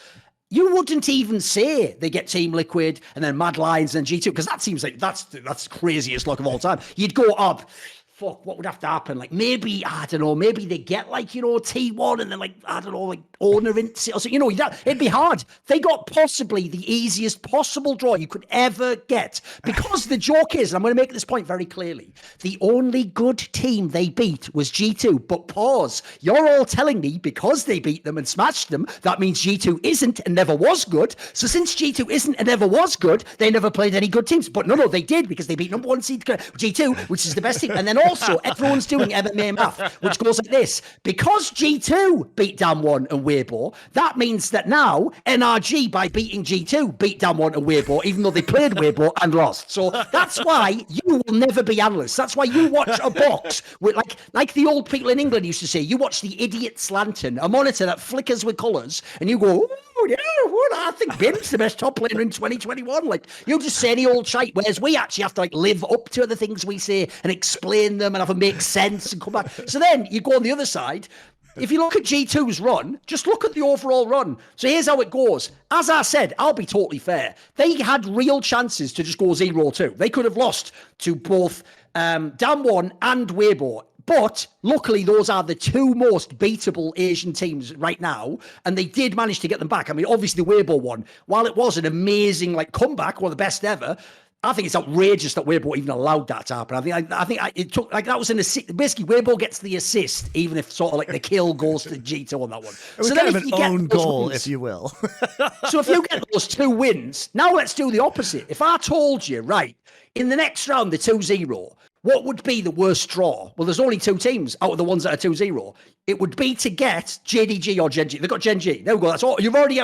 You wouldn't even say they get Team Liquid and then Mad Lions and G2, because that seems like that's the craziest luck of all time. You'd go up. Fuck, what would have to happen? Like, maybe, I don't know, maybe they get, like, you know, T1 and then, like, I don't know, like, owner in, or so, you know, it'd be hard. They got possibly the easiest possible draw you could ever get. Because the joke is, and I'm going to make this point very clearly, the only good team they beat was G2. But pause, you're all telling me because they beat them and smashed them, that means G2 isn't and never was good. So since G2 isn't and never was good, they never played any good teams. But no, they did, because they beat number 1 seed G2, which is the best team. And then also, everyone's doing MMA math, which goes like this. Because G2 beat Damwon and Weibo, that means that now NRG, by beating G2, beat Damwon and Weibo, even though they played Weibo and lost. So that's why you will never be analysts. That's why you watch a box with, like the old people in England used to say, you watch the idiot's lantern, a monitor that flickers with colours, and you go, oh, yeah, well, I think Ben's the best top player in 2021. Like, you just say any old shite, whereas we actually have to, like, live up to the things we say and explain them and have them make sense and come back. So then you go on the other side. If you look at G2's run, just look at the overall run. So here's how it goes. As I said, I'll be totally fair. They had real chances to just go 0-2. They could have lost to both Damwon and Weibo. But luckily, those are the 2 most beatable Asian teams right now, and they did manage to get them back. I mean, obviously, the Weibo one, while it was an amazing, like, comeback, one of the best ever, I think it's outrageous that Weibo even allowed that to happen. I think it took, like, that was an assist. Basically, Weibo gets the assist, even if sort of like the kill goes to G2 on that one. It was kind of an own goal, if you will. So if you get those 2 wins, now let's do the opposite. If I told you, right, in the next round, the 2-0, what would be the worst draw? Well, there's only 2 teams out of the ones that are 2-0. It would be to get JDG or Gen G. They've got Gen G. There we go. That's all. You've already...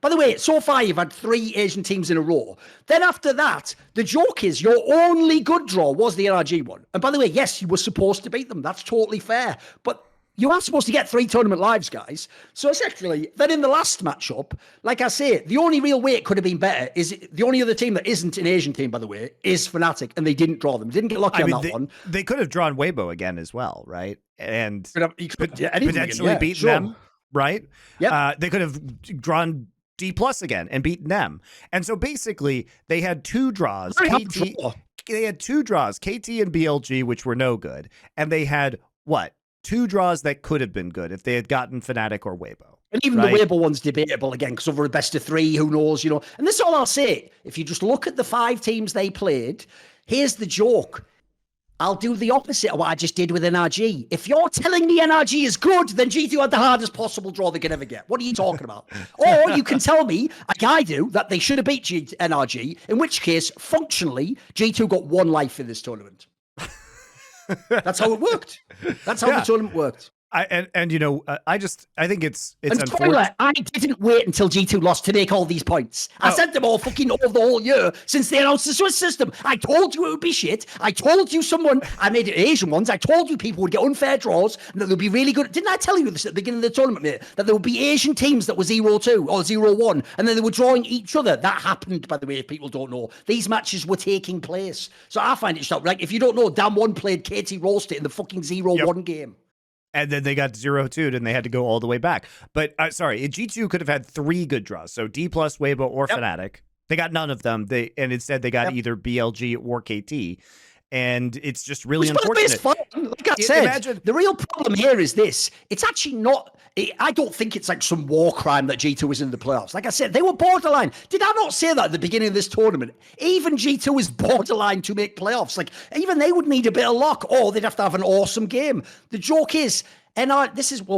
By the way, so far, you've had 3 Asian teams in a row. Then after that, the joke is your only good draw was the NRG one. And by the way, yes, you were supposed to beat them. That's totally fair. But you are supposed to get 3 tournament lives, guys. So essentially, then in the last matchup, like I say, the only real way it could have been better is the only other team that isn't an Asian team, by the way, is Fnatic, and they didn't draw them. Didn't get lucky on that one. They could have drawn Weibo again as well, right? And potentially beaten them, right? Yeah. They could have drawn D+ again and beaten them. And so basically, they had 2 draws. They had 2 draws, KT and BLG, which were no good. And they had, what? 2 draws that could have been good if they had gotten Fnatic or Weibo. And even the Weibo one's debatable again, because over a best of 3, who knows, you know. And this is all I'll say. If you just look at the 5 teams they played, here's the joke. I'll do the opposite of what I just did with NRG. If you're telling me NRG is good, then G2 had the hardest possible draw they could ever get. What are you talking about? Or you can tell me, like I do, that they should have beat NRG, in which case, functionally, G2 got 1 life in this tournament. That's how it worked. That's how the tournament worked. I think it's unfortunate. I didn't wait until G2 lost to make all these points. I said them all fucking over the whole year since they announced the Swiss system. I told you it would be shit. I told you I made it Asian ones. I told you people would get unfair draws and that they'd be really good. Didn't I tell you this at the beginning of the tournament, mate? That there would be Asian teams that were 0-2 or 0-1 and then they were drawing each other. That happened, by the way, if people don't know. These matches were taking place. So I find it shocking. Like, if you don't know, Damwon played KT Roasted in the fucking 0-1 game. And then they got 0-2 and they had to go all the way back. But sorry, G2 could have had 3 good draws. So D+, Weibo, or Fnatic. They got none of them. And instead they got either BLG or KT. And it's just really unfortunate. It's fun. Like I said, the real problem here is this. It's actually not... I don't think it's like some war crime that G2 is in the playoffs. Like I said, they were borderline. Did I not say that at the beginning of this tournament? Even G2 is borderline to make playoffs. Like, even they would need a bit of luck, or they'd have to have an awesome game. The joke is, we'll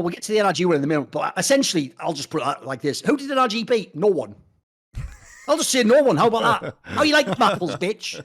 get to the NRG one in a minute, but essentially, I'll just put it like this. Who did NRG beat? No one. I'll just say no one. How about that? How you like Mykles, bitch?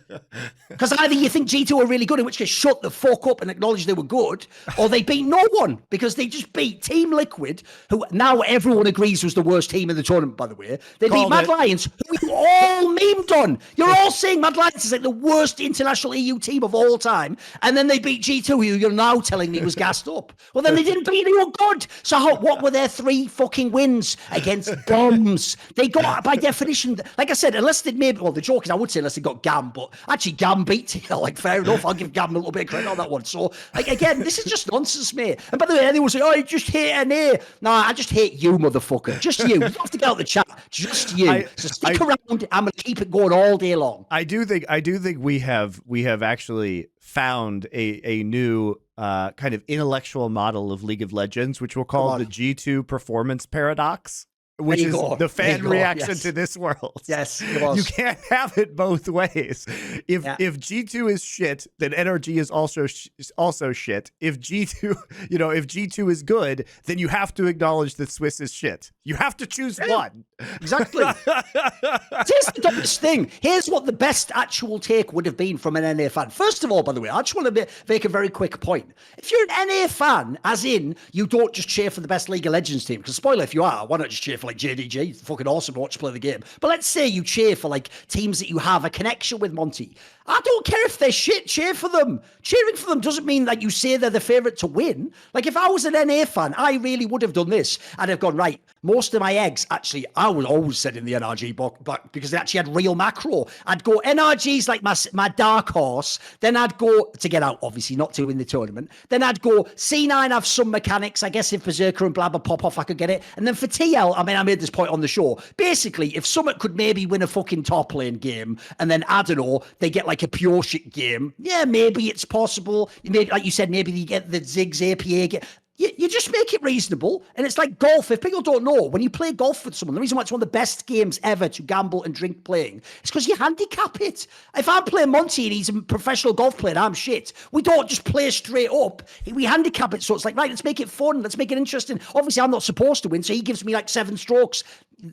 Because either you think G2 are really good, in which case shut the fuck up and acknowledge they were good, or they beat no one because they just beat Team Liquid, who now everyone agrees was the worst team in the tournament, by the way. They beat Mad Lions, who you all memed on. You're all saying Mad Lions is like the worst international EU team of all time, and then they beat G2, who you're now telling me was gassed up. Well, then they didn't beat anyone good. So what were their 3 fucking wins against bombs? They got, by definition, like I said, unless they'd maybe, well, the joke is I would say unless they got Gam, but actually Gam beat TL, like fair enough. I'll give Gam a little bit of credit on that one. So, like, again, this is just nonsense, mate. And by the way, anyone say, oh, you just hate NA. Nah, I just hate you, motherfucker. Just you. You don't have to get out the chat. Just you. So stick around. I'm going to keep it going all day long. I do think we have actually found a new kind of intellectual model of League of Legends, which we'll call the G2 performance paradox, which is the fan reaction to this world. Yes, it was. You can't have it both ways. If G2 is shit, then NRG is also shit. If G2, if G2 is good, then you have to acknowledge that Swiss is shit. You have to choose one. Exactly. Here's the dumbest thing. Here's what the best actual take would have been from an NA fan. First of all, by the way, I just want to make a very quick point. If you're an NA fan, as in you don't just cheer for the best League of Legends team, because spoiler, if you are, why not just cheer for like JDG? It's fucking awesome to watch play the game. But let's say you cheer for like teams that you have a connection with, Monty. I don't care if they're shit, cheer for them. Cheering for them doesn't mean that you say they're the favourite to win. Like if I was an NA fan, I really would have done this. I'd have gone, right, most of my eggs, actually, I was always said in the NRG box because they actually had real macro. I'd go NRG's like my dark horse. Then I'd go to get out, obviously, not to win the tournament. Then I'd go C9 have some mechanics. I guess if Berserker and Blabber pop off, I could get it. And then for TL, I mean, I made this point on the show. Basically, if Summit could maybe win a fucking top lane game, and then, I don't know, they get like a pure shit game, yeah, maybe it's possible. Maybe, like you said, maybe you get the Ziggs APA game. You just make it reasonable. And it's like golf. If people don't know, when you play golf with someone, the reason why it's one of the best games ever to gamble and drink playing is because you handicap it. If I'm playing Monty and he's a professional golf player and I'm shit, we don't just play straight up. We handicap it. So it's like, right, let's make it fun. Let's make it interesting. Obviously, I'm not supposed to win, so he gives me like 7 strokes.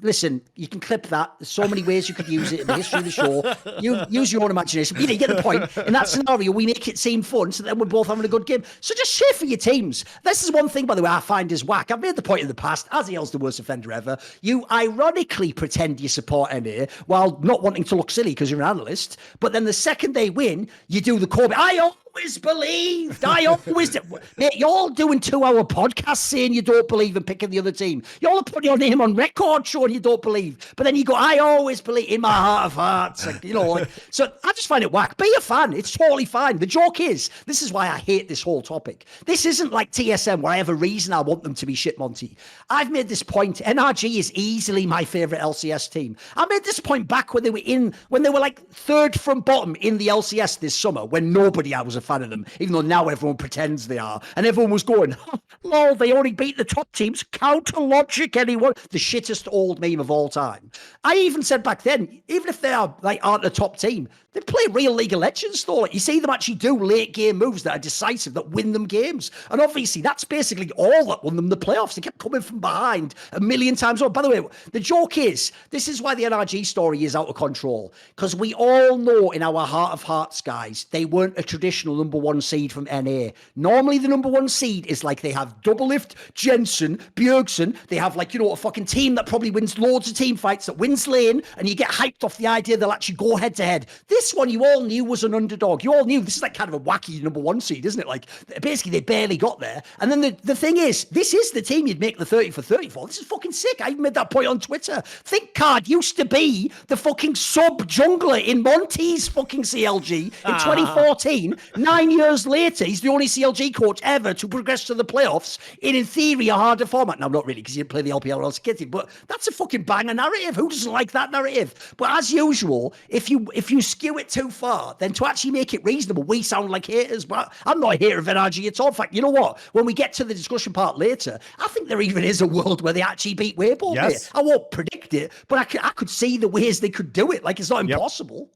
Listen, you can clip that. There's so many ways you could use it in the history of the show. You use your own imagination. You get the point. In that scenario, we make it seem fun, so then we're both having a good game. So just cheer for your teams. This is one thing, by the way, I find is whack. I've made the point in the past, Aziel's the worst offender ever. You ironically pretend you support NA while not wanting to look silly because you're an analyst. But then the second they win, you do the Corbett. I always believed. Mate, you're all doing 2-hour podcasts saying you don't believe in picking the other team. You're all putting your name on record showing you don't believe. But then you go, I always believe in my heart of hearts. Like, so I just find it whack. Be a fan. It's totally fine. The joke is, this is why I hate this whole topic. This isn't like TSM where I have a reason I want them to be shit, Monty. I've made this point. NRG is easily my favourite LCS team. I made this point back when they were like 3rd from bottom in the LCS this summer, when nobody I was a fan of them, even though now everyone pretends they are. And everyone was going, oh, lol, they only beat the top teams. Counter logic, anyone. The shittest old meme of all time. I even said back then, even if they aren't a top team, they play real League of Legends though. Like, you see them actually do late game moves that are decisive, that win them games. And obviously that's basically all that won them the playoffs. They kept coming from behind a million times. Oh, by the way, the joke is, this is why the NRG story is out of control. Because we all know in our heart of hearts, guys, they weren't a traditional number 1 seed from NA. Normally the number 1 seed is like they have Doublelift, Jensen, Bjergsen. They have like, a fucking team that probably wins loads of team fights, that wins lane, and you get hyped off the idea they'll actually go head to head. This one you all knew was an underdog. You all knew this is like kind of a wacky number 1 seed, isn't it? Like basically they barely got there. And then the thing is, this is the team you'd make the 30 for 34. This is fucking sick. I even made that point on Twitter. Think Card used to be the fucking sub jungler in Monty's fucking CLG in 2014. 9 years later, he's the only CLG coach ever to progress to the playoffs in theory, a harder format. Now, not really, because you didn't play the LPL or else kitty, but that's a fucking banger narrative. Who doesn't like that narrative? But as usual, if you skew it too far, then to actually make it reasonable, we sound like haters. But I'm not a hater of NRG at all. In fact, you know what? When we get to the discussion part later, I think there even is a world where they actually beat Weibo. Yes. I won't predict it, but I could see the ways they could do it. Like, it's not impossible.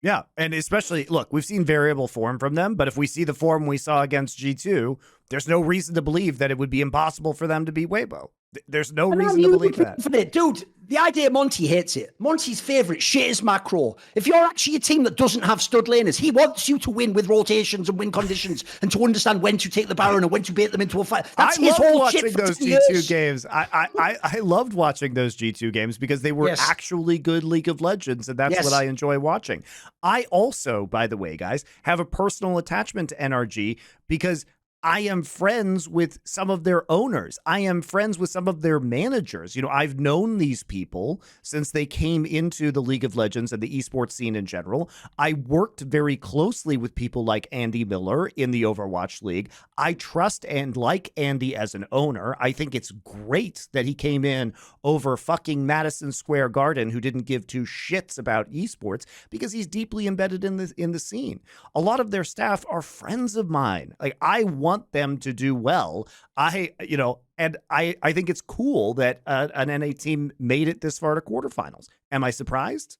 Yeah, and especially, look, we've seen variable form from them, but if we see the form we saw against G2, there's no reason to believe that it would be impossible for them to beat Weibo. There's no And reason to believe that. Dude, the idea Monty hates it. Monty's favourite shit is macro. If you're actually a team that doesn't have stud laners, he wants you to win with rotations and win conditions and to understand when to take the Baron and when to bait them into a fight. That's his whole shit. I loved watching those G2 games. I loved watching those G2 games because they were actually good League of Legends, and that's what I enjoy watching. I also, by the way, guys, have a personal attachment to NRG because I am friends with some of their owners. I am friends with some of their managers. You know, I've known these people since they came into the League of Legends and the esports scene in general. I worked very closely with people like Andy Miller in the Overwatch League. I trust and like Andy as an owner. I think it's great that he came in over fucking Madison Square Garden, who didn't give two shits about esports, because he's deeply embedded in the scene. A lot of their staff are friends of mine. Like, I want them to do well. I think it's cool that an NA team made it this far to quarterfinals. Am I surprised?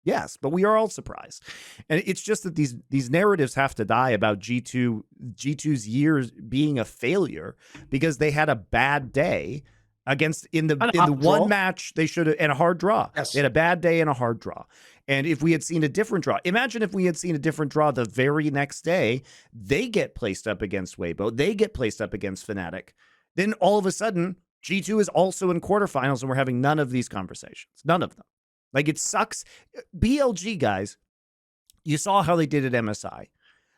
Yes, but we are all surprised. And it's just that these narratives have to die about G2's years being a failure because they had a bad day against in the one match they should have, and a hard draw. Yes. They had a bad day and a hard draw. And if we had seen a different draw, imagine if we had seen a different draw the very next day, they get placed up against Weibo, they get placed up against Fnatic. Then all of a sudden, G2 is also in quarterfinals and we're having none of these conversations. None of them. Like, it sucks. BLG, guys, you saw how they did at MSI.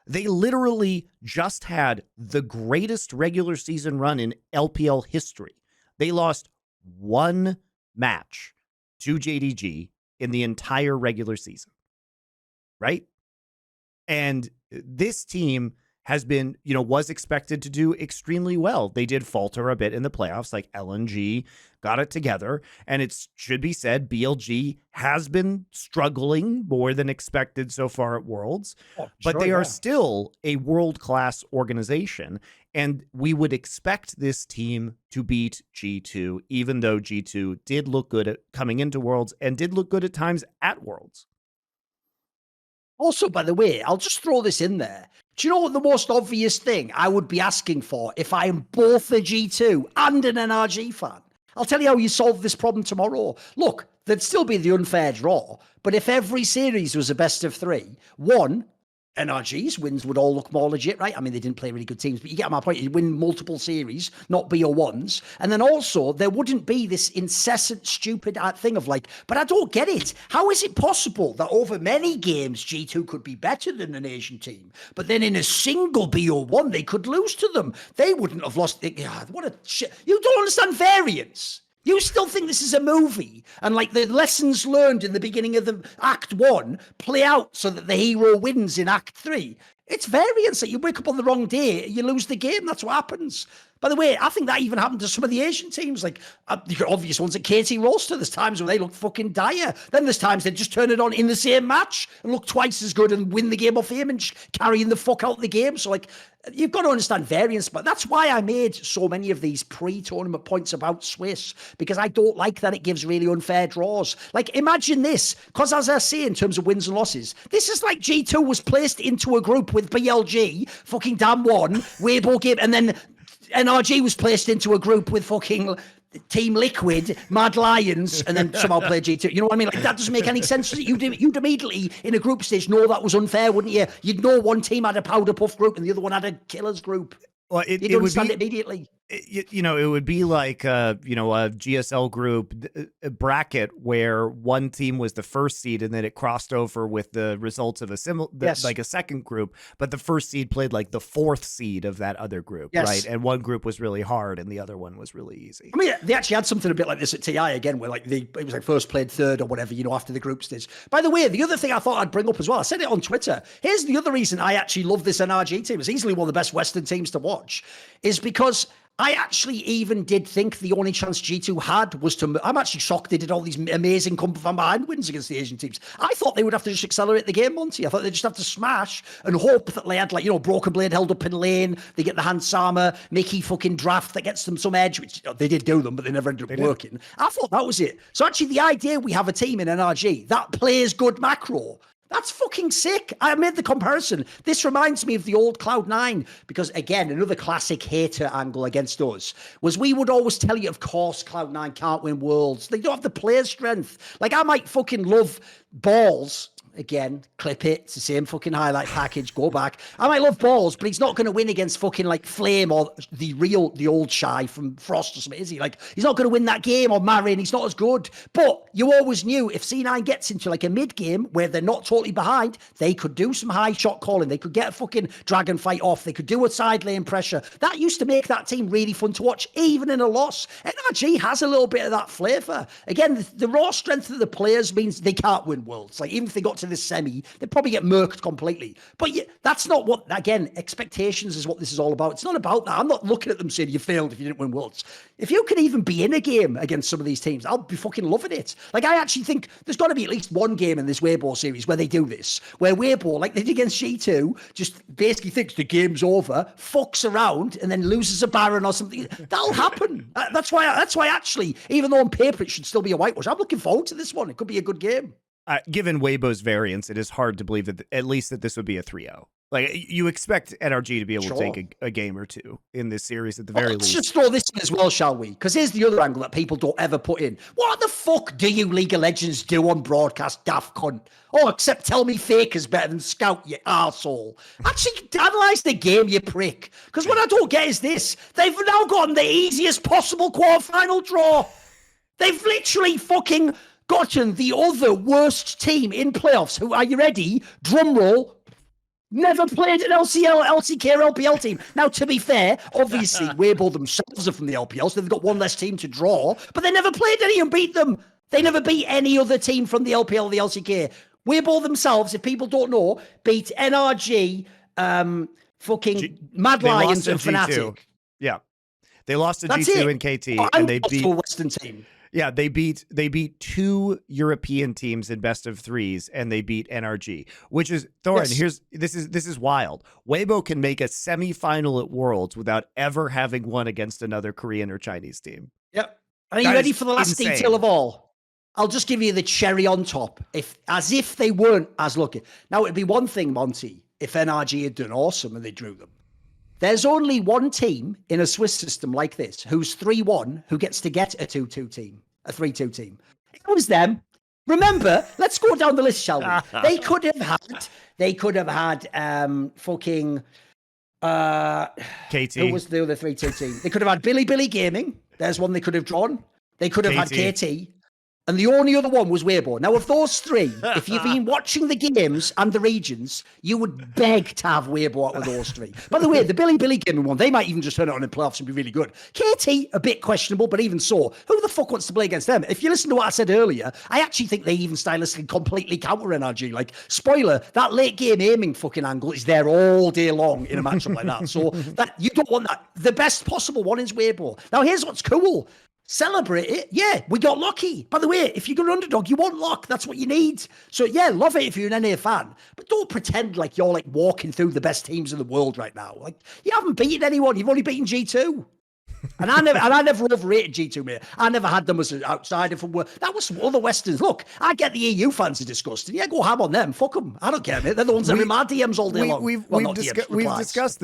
They literally just had the greatest regular season run in LPL history. They lost one match to JDG in the entire regular season, right? And this team has been, was expected to do extremely well. They did falter a bit in the playoffs, like LNG got it together. And it should be said, BLG has been struggling more than expected so far at Worlds, but they are still a world-class organization. And we would expect this team to beat G2, even though G2 did look good at coming into Worlds and did look good at times at Worlds. Also, by the way, I'll just throw this in there. Do you know what the most obvious thing I would be asking for if I am both a G2 and an NRG fan? I'll tell you how you solve this problem tomorrow. Look, there'd still be the unfair draw, but if every series was a best of three, one, NRG's wins would all look more legit, right? I mean, they didn't play really good teams, but you get my point. You win multiple series, not BO1s. And then also, there wouldn't be this incessant, stupid thing of like, but I don't get it. How is it possible that over many games, G2 could be better than an Asian team, but then in a single BO1, they could lose to them? They wouldn't have lost. What a shit. You don't understand variance. You still think this is a movie, and like the lessons learned in the beginning of the Act 1 play out so that the hero wins in Act 3. It's variance that you wake up on the wrong day, you lose the game. That's what happens. By the way, I think that even happened to some of the Asian teams, like the obvious ones at KT Roster. There's times where they look fucking dire. Then there's times they just turn it on in the same match and look twice as good and win the game off aim and carrying the fuck out the game. So like, you've got to understand variance, but that's why I made so many of these pre-tournament points about Swiss, because I don't like that it gives really unfair draws. Like, imagine this, because as I say, in terms of wins and losses, this is like G2 was placed into a group with BLG, fucking damn one, Weibo game, and then NRG was placed into a group with fucking Team Liquid, Mad Lions, and then somehow played G2. You know what I mean? Like, that doesn't make any sense. You'd immediately, in a group stage, know that was unfair, wouldn't you? You'd know one team had a powder puff group and the other one had a killers group. Well, you'd understand it immediately. It would be like, a GSL group bracket where one team was the first seed and then it crossed over with the results of like a second group, but the first seed played like the fourth seed of that other group, right? And one group was really hard and the other one was really easy. I mean, they actually had something a bit like this at TI again, where like it was like first played third or whatever, after the group stage. By the way, the other thing I thought I'd bring up as well, I said it on Twitter. Here's the other reason I actually love this NRG team. It's easily one of the best Western teams to watch, is because I actually even did think the only chance G2 had was to... I'm actually shocked they did all these amazing come from behind wins against the Asian teams. I thought they would have to just accelerate the game, Monty. I thought they'd just have to smash and hope that they had, like, Broken Blade held up in lane, they get the Hans Sama, Mickey fucking draft that gets them some edge, which they did do them, but they never ended up working. I thought that was it. So actually the idea we have a team in NRG that plays good macro, That's fucking sick. I made the comparison. This reminds me of the old Cloud9 because, again, another classic hater angle against us was we would always tell you, of course, Cloud9 can't win Worlds. They don't have the player strength. Like, I might fucking love balls. Again, clip it. It's the same fucking highlight package. Go back. I might love balls, but he's not going to win against fucking like Flame or the old Shy from Frost or something, is he? Like, he's not going to win that game, or Marin. He's not as good. But you always knew if C9 gets into like a mid game where they're not totally behind, they could do some high shot calling. They could get a fucking dragon fight off. They could do a side lane pressure. That used to make that team really fun to watch, even in a loss. NRG has a little bit of that flavour. Again, the raw strength of the players means they can't win Worlds. Like, even if they got to this semi, they'd probably get murked completely. But yeah, that's not what, again, expectations is what this is all about. It's not about that. I'm not looking at them saying you failed if you didn't win Worlds. If you can even be in a game against some of these teams, I'll be fucking loving it. Like, I actually think there's got to be at least one game in this Weibo series where they do this, where Weibo, like they did against G2, just basically thinks the game's over, fucks around, and then loses a Baron or something. That'll happen. That's why actually, even though on paper it should still be a whitewash, I'm looking forward to this one. It could be a good game. Given Weibo's variance, it is hard to believe that at least that this would be a 3-0. Like, you expect NRG to be able to take a game or two in this series at the very least. Let's just throw this in as well, shall we? Because here's the other angle that people don't ever put in. What the fuck do you League of Legends do on broadcast, daft cunt? Oh, except tell me Faker's better than Scout, you arsehole. Actually, analyse the game, you prick. Because what I don't get is this. They've now gotten the easiest possible quarterfinal draw. They've literally fucking gotten the other worst team in playoffs, who, are you ready? Drum roll. Never played an LCK or LPL team. Now, to be fair, obviously, Weibo themselves are from the LPL, so they've got one less team to draw, but they never played any and beat them. They never beat any other team from the LPL or the LCK. Weibo themselves, if people don't know, beat NRG, Mad Lions and Fnatic. Yeah. They lost to G2 and KT, and they beat a Western team. Yeah, they beat two European teams in best of threes, and they beat NRG, which is Thorin. Yes. This is wild. Weibo can make a semifinal at Worlds without ever having won against another Korean or Chinese team. Yep. Are you ready for the last detail of all? I'll just give you the cherry on top, as if they weren't as lucky. Now, it'd be one thing, Monty, if NRG had done awesome and they drew them. There's only one team in a Swiss system like this who's 3-1 who gets to get a 2-2 team, a 3-2 team. It was them. Remember, let's go down the list, shall we? They could have had fucking KT. Who was the other 3-2 team? They could have had Billy Gaming. There's one they could have drawn. They could have had KT. And the only other one was Weibo. Now, of those three, if you've been watching the games and the regions, you would beg to have Weibo out of those three. By the way, the Billy Gaming one, they might even just turn it on in playoffs and be really good. KT, a bit questionable, but even so, who the fuck wants to play against them? If you listen to what I said earlier, I actually think they even stylistically completely counter NRG. Like, spoiler, that late game aiming fucking angle is there all day long in a matchup like that. So that you don't want that. The best possible one is Weibo. Now, here's what's cool. Celebrate it. Yeah, we got lucky. By the way, if you're an underdog, you want luck. That's what you need. So yeah, love it if you're an NA fan. But don't pretend like you're like walking through the best teams in the world right now. Like, you haven't beaten anyone. You've only beaten G2. And I never overrated G2, mate. I never had them as an outsider from work. That was some other Westerns. Look, I get the EU fans are disgusting. Yeah, go ham on them. Fuck them. I don't care, mate. They're the ones that are in my DMs all day long. We've discussed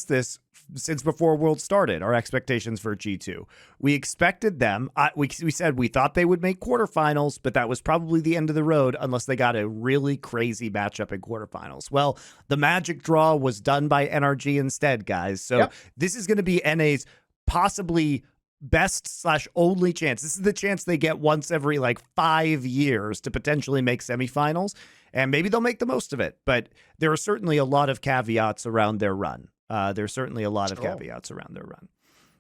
this since before World started, our expectations for G2. We expected them. We said we thought they would make quarterfinals, but that was probably the end of the road unless they got a really crazy matchup in quarterfinals. Well, the magic draw was done by NRG instead, guys. So This is going to be NA's possibly best/only chance. This is the chance they get once every 5 years to potentially make semifinals, and maybe they'll make the most of it. But there are certainly a lot of caveats around their run. There's certainly a lot of caveats around their run.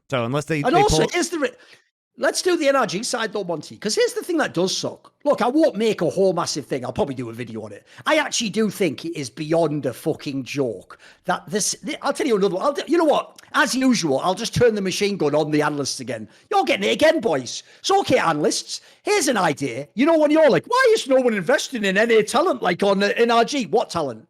So unless they let's do the NRG side though, Monty, because here's the thing that does suck. Look, I won't make a whole massive thing. I'll probably do a video on it. I actually do think it is beyond a fucking joke that I'll tell you another one. You know what? As usual, I'll just turn the machine gun on the analysts again. You're getting it again, boys. So, okay, analysts, here's an idea. You know, when you're like, why is no one investing in NA talent like on NRG? What talent?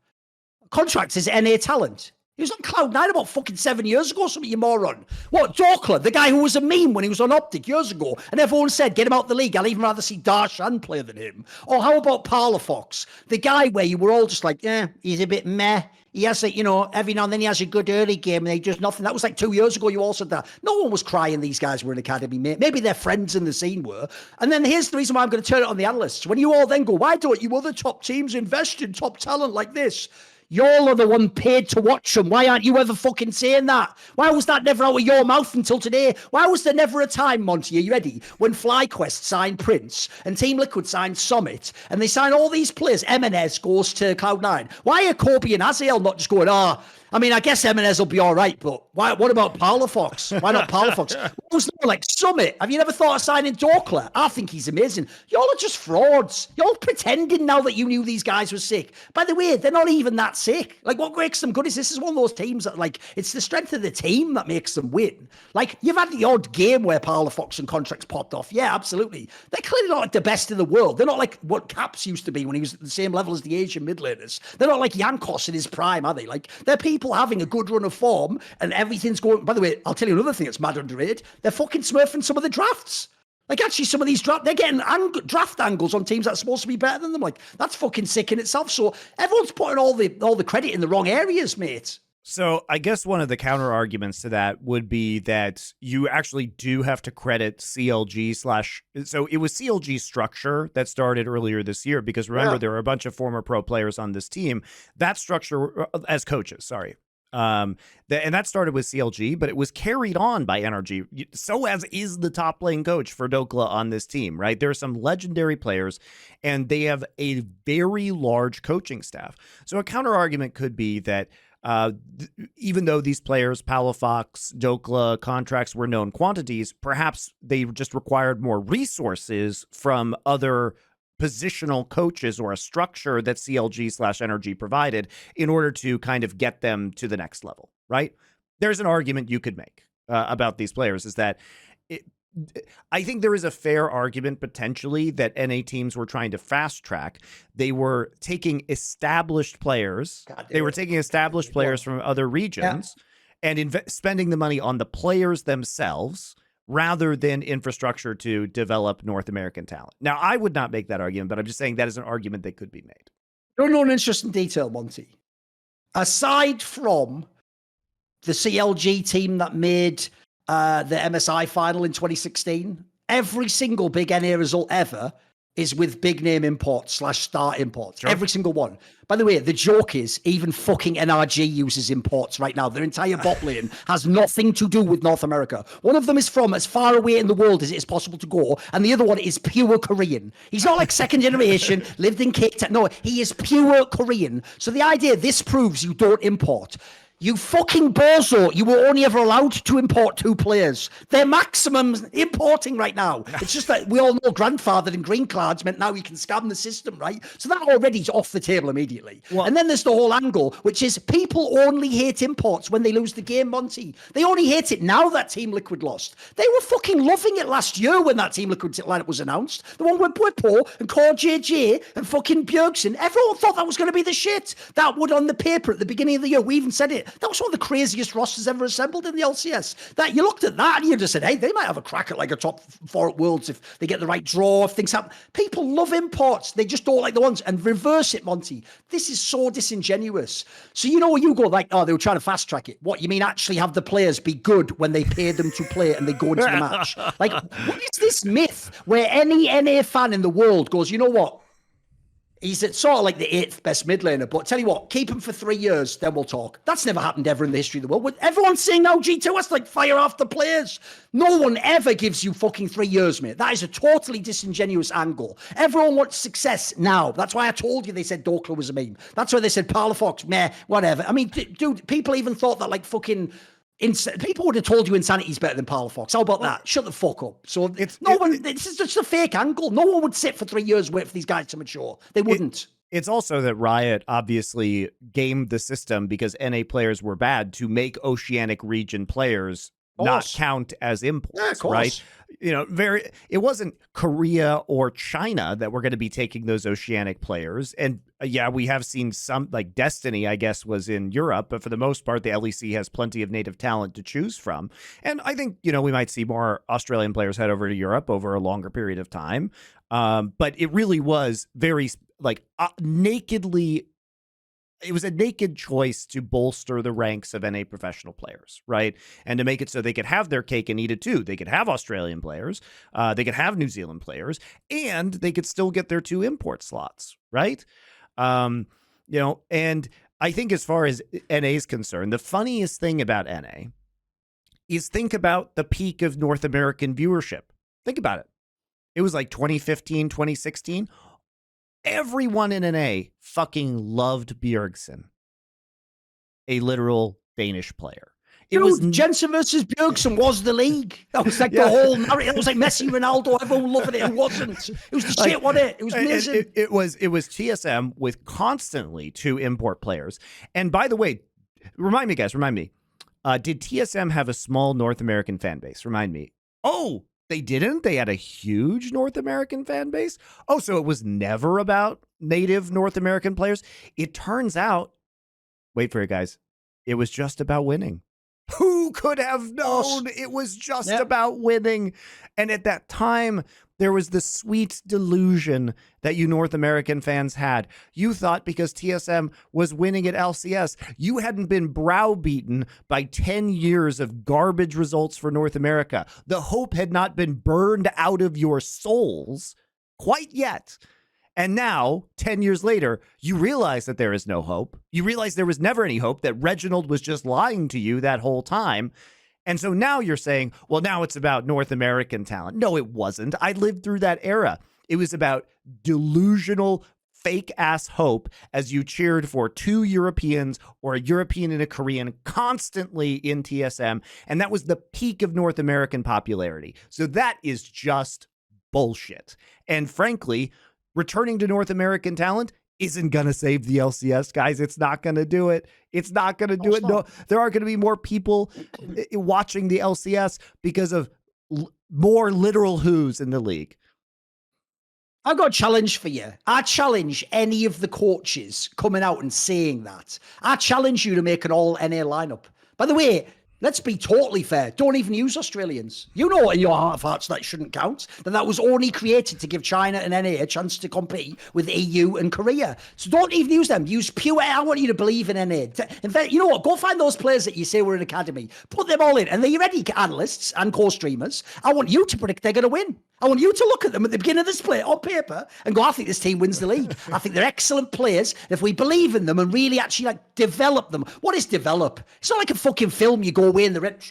Contracts is NA talent. He was on Cloud9 about fucking 7 years ago, something, you moron. What, Dorkler, the guy who was a meme when he was on Optic years ago, and everyone said, get him out the league, I'll even rather see Darshan play than him. Or how about Parlofox, the guy where you were all just like, yeah, he's a bit meh. He has a, every now and then he has a good early game and they just nothing. That was like 2 years ago. You all said that. No one was crying these guys were an academy mate. Maybe their friends in the scene were. And then here's the reason why I'm going to turn it on the analysts. When you all then go, why don't you other top teams invest in top talent like this? Y'all are the one paid to watch them. Why aren't you ever fucking saying that? Why was that never out of your mouth until today? Why was there never a time, Monty, are you ready, when FlyQuest signed Prince and Team Liquid signed Summit and they signed all these players? Eminez goes to Cloud9. Why are Kobe and Azael not just going, I guess Eminez will be all right, but what about Parlofox? Why not Parlofox? What was there like Summit? Have you never thought of signing Dorkler? I think he's amazing. Y'all are just frauds. Y'all pretending now that you knew these guys were sick. By the way, they're not even that sick. Like, what makes them good is this is one of those teams that, like, it's the strength of the team that makes them win. Like, you've had the odd game where Parlofox and contracts popped off. Yeah, absolutely. They're clearly not like the best in the world. They're not like what Caps used to be when he was at the same level as the Asian mid laners. They're not like Yankos in his prime, are they? Like, they're people having a good run of form and everything's going. By the way, I'll tell you another thing that's mad underrated. They're fucking smurfing some of the drafts. Like, actually, some of these they're getting draft angles on teams that's supposed to be better than them. Like, that's fucking sick in itself. So everyone's putting all the credit in the wrong areas, mate. So I guess one of the counter arguments to that would be that you actually do have to credit CLG / so it was CLG structure that started earlier this year, because remember, there were a bunch of former pro players on this team. That structure as coaches, sorry. And that started with CLG, but it was carried on by NRG. So as is the top lane coach for Dokla on this team, right? There are some legendary players, and they have a very large coaching staff. So a counter argument could be that even though these players, Palafox, Dokla, contracts were known quantities, perhaps they just required more resources from other positional coaches or a structure that CLG / NRG provided in order to kind of get them to the next level, right? There's an argument you could make about these players is that I think there is a fair argument potentially that NA teams were trying to fast track. They were taking established players. They were taking established players from other regions and spending the money on the players themselves rather than infrastructure to develop North American talent. Now, I would not make that argument, but I'm just saying that is an argument that could be made. You know an interesting detail, Monty. Aside from the CLG team that made the MSI final in 2016, every single big NA result ever is with big name imports / star imports. Sure. Every single one. By the way, the joke is even fucking NRG uses imports right now. Their entire bot lane has nothing to do with North America. One of them is from as far away in the world as it is possible to go, and the other one is pure Korean. He's not like second generation, lived in Cape Town. No, he is pure Korean. So the idea, this proves you don't import. You fucking bozo. You were only ever allowed to import 2 players. They're maximum importing right now. It's just that we all know grandfathered and green cards meant now you can scam the system, right? So that already is off the table immediately. Well, and then there's the whole angle, which is people only hate imports when they lose the game, Monty. They only hate it now that Team Liquid lost. They were fucking loving it last year when that Team Liquid lineup was announced. The one with Bwipo and Core JJ and fucking Bjergsen. Everyone thought that was going to be the shit. That would on the paper at the beginning of the year. We even said it. That was one of the craziest rosters ever assembled in the LCS. That you looked at that and you just said, hey, they might have a crack at like a top 4 at Worlds if they get the right draw, if things happen. People love imports. They just don't like the ones. And reverse it, Monty. This is so disingenuous. So you know where you go like, oh, they were trying to fast track it. What, you mean actually have the players be good when they pay them to play and they go into the match? Like, what is this myth where any NA fan in the world goes, you know what? He's sort of like the 8th best mid laner, but tell you what, keep him for 3 years, then we'll talk. That's never happened ever in the history of the world. Everyone's saying now G2 has to like fire off the players. No one ever gives you fucking 3 years, mate. That is a totally disingenuous angle. Everyone wants success now. That's why I told you they said Dokla was a meme. That's why they said Parlofox, meh, whatever. I mean, dude, people even thought that like fucking... people would have told you Insanity's better than Palafox. How about that? Shut the fuck up. So it's just a fake angle. No one would sit for 3 years wait for these guys to mature. They wouldn't. It's also that Riot obviously gamed the system because NA players were bad to make Oceanic region players not count as imports, right? You know, it wasn't Korea or China that were going to be taking those oceanic players. And we have seen some, like Destiny, I guess, was in Europe, but for the most part, the LEC has plenty of native talent to choose from. And I think, you know, we might see more Australian players head over to Europe over a longer period of time. But it really was very nakedly. It was a naked choice to bolster the ranks of NA professional players, right? And to make it so they could have their cake and eat it too. They could have Australian players, they could have New Zealand players, and they could still get their 2 import slots, right? You know, and I think as far as NA is concerned, the funniest thing about NA is think about the peak of North American viewership. Think about it. It was like 2015, 2016. Everyone in NA fucking loved Bjergsen, a literal Danish player. It was Jensen versus Bjergsen was the league. That was like the whole narrative. It was like Messi, Ronaldo, everyone loving it. It wasn't. It was the shit, wasn't it? It was amazing. It was TSM with constantly 2 import players. And by the way, remind me, guys, did TSM have a small North American fan base? Remind me. Oh, they didn't? They had a huge North American fan base? Oh, so it was never about native North American players? It turns out, wait for it, guys, it was just about winning. Who could have known it was just about winning? And at that time, there was the sweet delusion that you North American fans had. You thought because TSM was winning at LCS, you hadn't been browbeaten by 10 years of garbage results for North America. The hope had not been burned out of your souls quite yet. And now, 10 years later, you realize that there is no hope. You realize there was never any hope, that Reginald was just lying to you that whole time. And so now you're saying, well, now it's about North American talent. No, it wasn't. I lived through that era. It was about delusional, fake-ass hope as you cheered for 2 Europeans or a European and a Korean constantly in TSM. And that was the peak of North American popularity. So that is just bullshit. And frankly, returning to North American talent isn't going to save the LCS, guys. It's not going to do it. It's not going to do it. No, there are going to be more people watching the LCS because of more literal who's in the league. I've got a challenge for you. I challenge any of the coaches coming out and saying that. I challenge you to make an all NA lineup. By the way, let's be totally fair. Don't even use Australians. You know in your heart of hearts that shouldn't count. That was only created to give China and NA a chance to compete with EU and Korea. So don't even use them. Use pure. I want you to believe in NA. In fact, you know what? Go find those players that you say were in academy. Put them all in. And they're ready, analysts and co-streamers. I want you to predict they're going to win. I want you to look at them at the beginning of this play on paper and go, I think this team wins the league. I think they're excellent players. If we believe in them and really actually develop them. What is develop? It's not like a fucking film you go away in the red.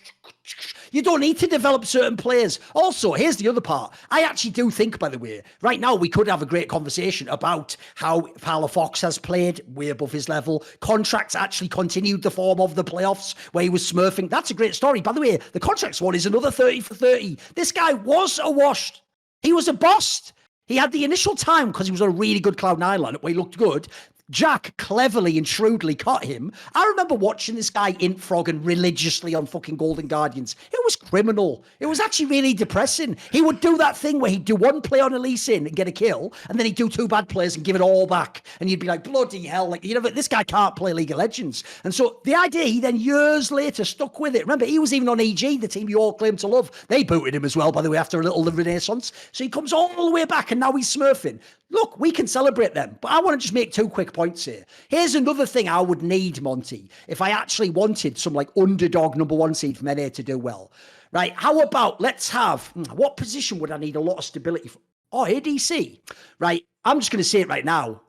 You don't need to develop certain players. Also, here's the other part. I actually do think, by the way, right now we could have a great conversation about how Palafox has played way above his level. Contracts actually continued the form of the playoffs where he was smurfing. That's a great story. By the way, the Contracts one is another 30 for 30. This guy was a washed. He was a bust. He had the initial time because he was on a really good Cloud9 lineup where he looked good. Jack cleverly and shrewdly caught him. I remember watching this guy int Froggen religiously on fucking Golden Guardians. It was criminal. It was actually really depressing. He would do that thing where he'd do one play on a Lee Sin and get a kill, and then he'd do 2 bad plays and give it all back. And you'd be like, bloody hell, like, you know, this guy can't play League of Legends. And so the idea, he then years later stuck with it. Remember, he was even on EG, the team you all claim to love. They booted him as well, by the way, after a little renaissance. So he comes all the way back and now he's smurfing. Look, we can celebrate them, but I want to just make 2 quick points here. Here's another thing I would need, Monty, if I actually wanted some like underdog number 1 seed from NA to do well. Right? How about let's have, what position would I need a lot of stability for? Oh, ADC. Right? I'm just going to say it right now.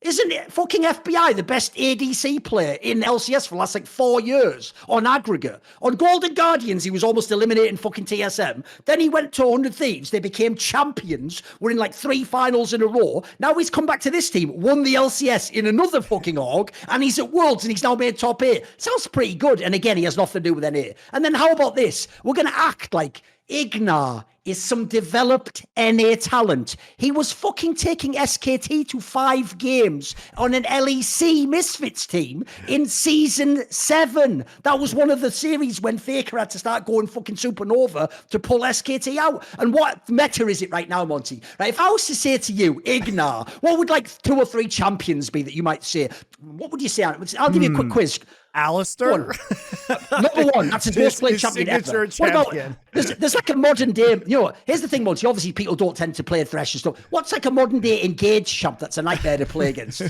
Isn't it fucking FBI the best ADC player in LCS for the last like 4 years on aggregate? On Golden Guardians, he was almost eliminating fucking TSM. Then he went to 100 Thieves. They became champions. We're in like 3 finals in a row. Now he's come back to this team, won the LCS in another fucking org, and he's at Worlds and he's now made top 8. Sounds pretty good. And again, he has nothing to do with NA. And then how about this? We're going to act like Ignar is some developed NA talent. He was fucking taking SKT to 5 games on an LEC Misfits team in season 7. That was one of the series when Faker had to start going fucking supernova to pull SKT out. And what meta is it right now, Monty? Right, if I was to say to you, Ignar, what would like 2 or 3 champions be that you might say? What would you say? I'll give you a quick quiz. Alistair? Number 1. That's his most played champion ever. Champion. What about, there's like a modern day, here's the thing, Monty. Obviously, people don't tend to play Thresh and stuff. What's like a modern day engaged champ that's a nightmare to play against?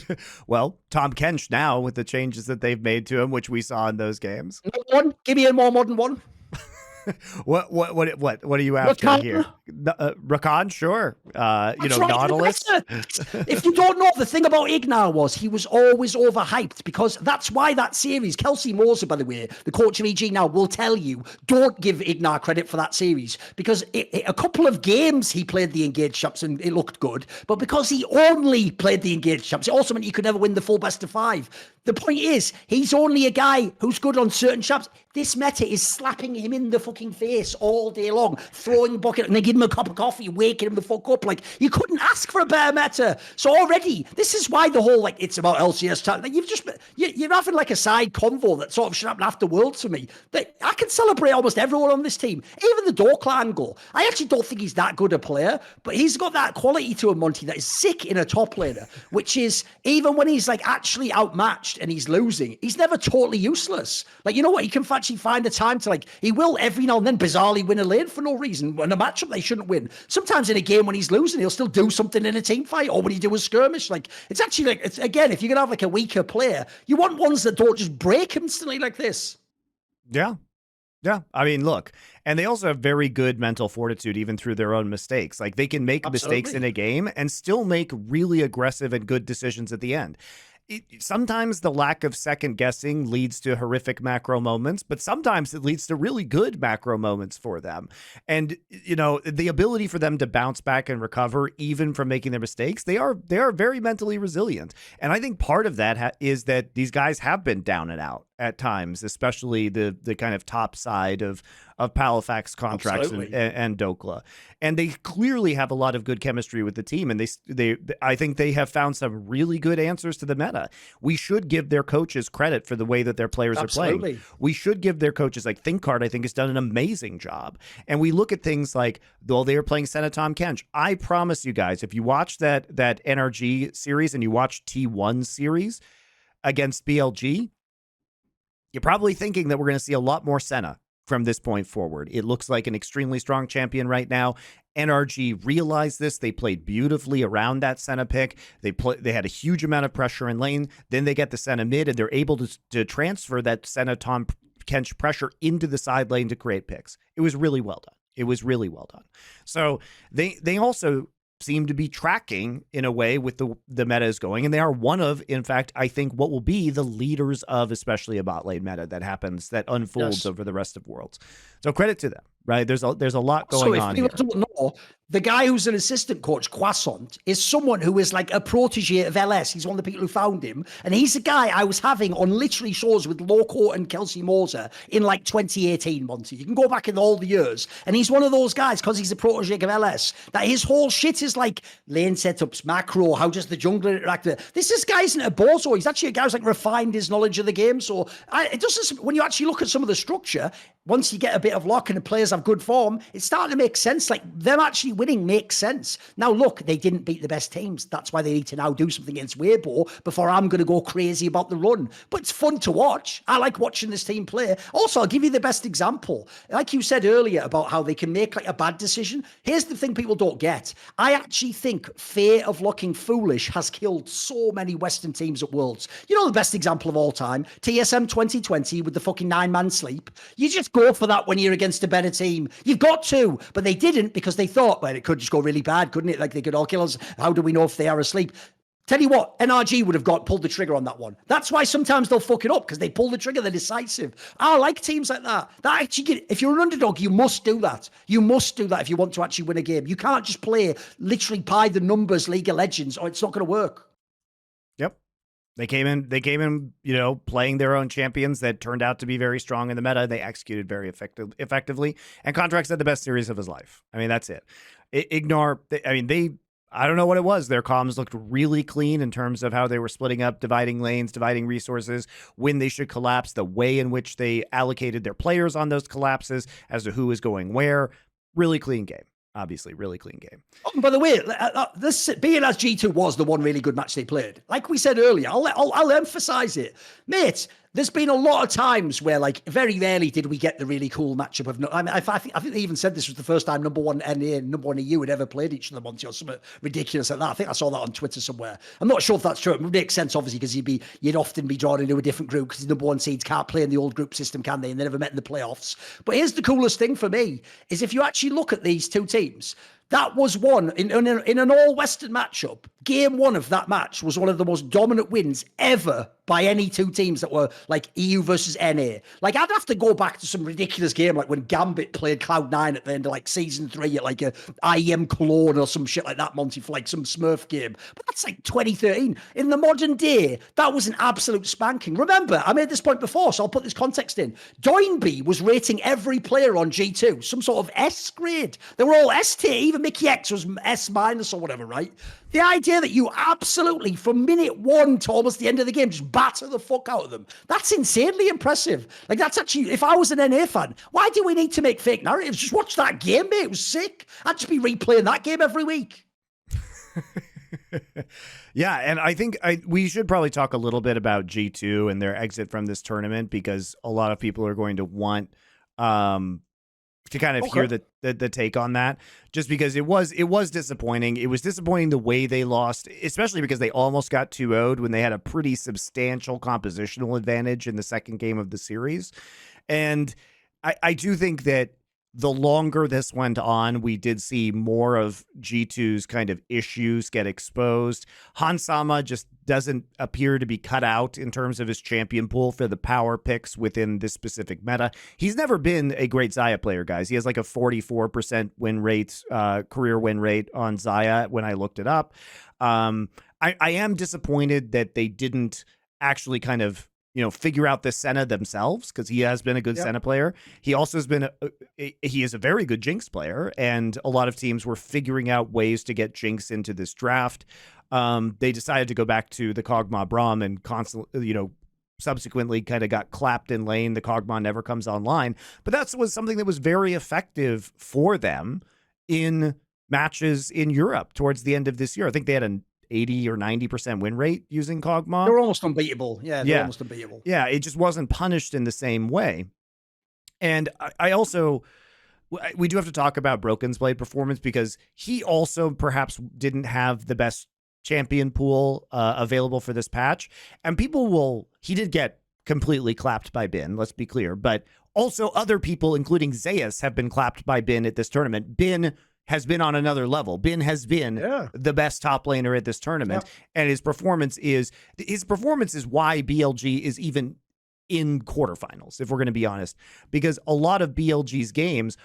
Well, Tom Kench now with the changes that they've made to him, which we saw in those games. One, give me a more modern one. What are you after Rakan? here? Rakan, sure. Right, Nautilus. If you don't know, the thing about Ignar was he was always overhyped, because that's why that series, Kelsey Moser, by the way, the coach of EG now, will tell you, don't give Ignar credit for that series, because a couple of games he played the engaged champs and it looked good, but because he only played the engaged champs, it also meant you could never win the full best of 5. The point is, he's only a guy who's good on certain champs. This meta is slapping him in the fucking face all day long, throwing bucket, and they give him a cup of coffee, waking him the fuck up. Like, you couldn't ask for a better meta. So already, this is why the whole, like, it's about LCS time. Like, you're having like a side convo that sort of should happen after Worlds for me. That I can celebrate almost everyone on this team, even the Dorkla angle. I actually don't think he's that good a player, but he's got that quality to him, Monty, that is sick in a top laner, which is, even when he's like actually outmatched and he's losing, he's never totally useless. Like, you know what? He can actually find the time to, like, he will every now and then bizarrely win a lane for no reason. When a matchup they shouldn't win. Sometimes in a game when he's losing, he'll still do something in a team fight, or when he do a skirmish. Like, it's actually like, it's, again, if you're gonna have like a weaker player, you want ones that don't just break instantly like this. Yeah. Yeah. I mean, look, and they also have very good mental fortitude, even through their own mistakes. Like, they can make mistakes in a game and still make really aggressive and good decisions at the end. Sometimes the lack of second guessing leads to horrific macro moments, but sometimes it leads to really good macro moments for them. And, the ability for them to bounce back and recover, even from making their mistakes, they are very mentally resilient. And I think part of that is that these guys have been down and out at times, especially the kind of top side of Palifax contracts and Dokla. And they clearly have a lot of good chemistry with the team. And I think they have found some really good answers to the meta. We should give their coaches credit for the way that their players are playing. We should give their coaches, like ThinkCard, I think, has done an amazing job. And we look at things like, though they were playing Senatom Kench. I promise you guys, if you watch that NRG series and you watch T1 series against BLG, you're probably thinking that we're going to see a lot more Senna from this point forward. It looks like an extremely strong champion right now. NRG realized this. They played beautifully around that Senna pick. They had a huge amount of pressure in lane. Then they get the Senna mid, and they're able to transfer that Senna Tom Kench pressure into the side lane to create picks. It was really well done. So they also seem to be tracking in a way with the meta is going, and they are one of, in fact, I think, what will be the leaders of especially a bot lane meta that unfolds over the rest of Worlds. So credit to them, right? There's a lot going on here. If people don't know, the guy who's an assistant coach, Croissant, is someone who is like a protege of LS. He's one of the people who found him. And he's a guy I was having on literally shows with Loco and Kelsey Moser in like 2018, Monty. You can go back in all the years. And he's one of those guys, because he's a protege of LS, that his whole shit is like lane setups, macro, how does the jungler interact with it. This guy isn't a bozo. He's actually a guy who's like refined his knowledge of the game. So it doesn't, when you actually look at some of the structure, once you get a bit of luck and the players have good form, it's starting to make sense. Like, them actually winning makes sense. Now, look, they didn't beat the best teams. That's why they need to now do something against Weibo before I'm going to go crazy about the run. But it's fun to watch. I like watching this team play. Also, I'll give you the best example. Like you said earlier about how they can make like a bad decision. Here's the thing people don't get. I actually think fear of looking foolish has killed so many Western teams at Worlds. You know the best example of all time? TSM 2020 with the fucking 9-man sleep. You just go for that when you're against a better team. You've got to, but they didn't, because they thought, well, it could just go really bad, couldn't it? Like, they could all kill us. How do we know if they are asleep? Tell you what, NRG would have pulled the trigger on that one. That's why sometimes they'll fuck it up, because they pull the trigger, they're decisive. I like teams like that. That actually, if you're an underdog, you must do that. You must do that if you want to actually win a game. You can't just play literally by the numbers League of Legends, or it's not going to work. Yep. They came in, playing their own champions that turned out to be very strong in the meta. They executed very effectively, and Contracts had the best series of his life. I mean, that's it. I don't know what it was. Their comms looked really clean in terms of how they were splitting up, dividing lanes, dividing resources, when they should collapse, the way in which they allocated their players on those collapses as to who is going where. Really clean game. Obviously, really clean game. Oh, by the way, this being as G2 was the one really good match they played. Like we said earlier, I'll emphasize it, mate. There's been a lot of times where, like, very rarely did we get the really cool matchup of. I mean, I think they even said this was the first time number one NA and number one EU had ever played each other, Monty, or something ridiculous like that. I think I saw that on Twitter somewhere. I'm not sure if that's true. It would make sense, obviously, because you'd often be drawn into a different group because the number one seeds can't play in the old group system, can they? And they never met in the playoffs. But here's the coolest thing for me is if you actually look at these two teams. That was one in an all-Western matchup. Game one of that match was one of the most dominant wins ever by any two teams that were like EU versus NA. Like, I'd have to go back to some ridiculous game, like when Gambit played Cloud9 at the end of like season 3 at like a IEM Cologne or some shit like that, Monty, for like some Smurf game. But that's like 2013. In the modern day, that was an absolute spanking. Remember, I made this point before, so I'll put this context in. Doinby was rating every player on G2 some sort of S grade. They were all S tier. Even Mickey X was S minus or whatever, right? The idea that you absolutely, from minute one to almost the end of the game, just batter the fuck out of them. That's insanely impressive. Like, that's actually, if I was an NA fan, why do we need to make fake narratives? Just watch that game, mate. It was sick. I'd just be replaying that game every week. Yeah, and I think we should probably talk a little bit about G2 and their exit from this tournament, because a lot of people are going to want to kind of hear the take on that, just because it was disappointing. It was disappointing the way they lost, especially because they almost got 2-0'd when they had a pretty substantial compositional advantage in the second game of the series. And I do think that the longer this went on, we did see more of G2's kind of issues get exposed. Hansama just doesn't appear to be cut out in terms of his champion pool for the power picks within this specific meta. He's never been a great Xayah player, guys. He has like a 44% win rate, career win rate on Xayah when I looked it up. I am disappointed that they didn't actually kind of figure out the Senna themselves, because he has been a good Senna player. He also has been he is a very good Jinx player, and a lot of teams were figuring out ways to get Jinx into this draft. They decided to go back to the Kog'Maw Braum and constantly, subsequently kind of got clapped in lane. The Kog'Maw never comes online, but that was something that was very effective for them in matches in Europe towards the end of this year. I think they had an 80 or 90% win rate using Kog'Maw. They're almost unbeatable. Yeah, they're almost unbeatable. Yeah, it just wasn't punished in the same way. And I also, we do have to talk about Broken's Blade performance, because he also perhaps didn't have the best champion pool available for this patch. And he did get completely clapped by Bin, let's be clear. But also other people, including Zeus, have been clapped by Bin at this tournament. Bin has been on another level. Bin has been the best top laner at this tournament, and his performance is why BLG is even in quarterfinals, if we're going to be honest, because a lot of BLG's games,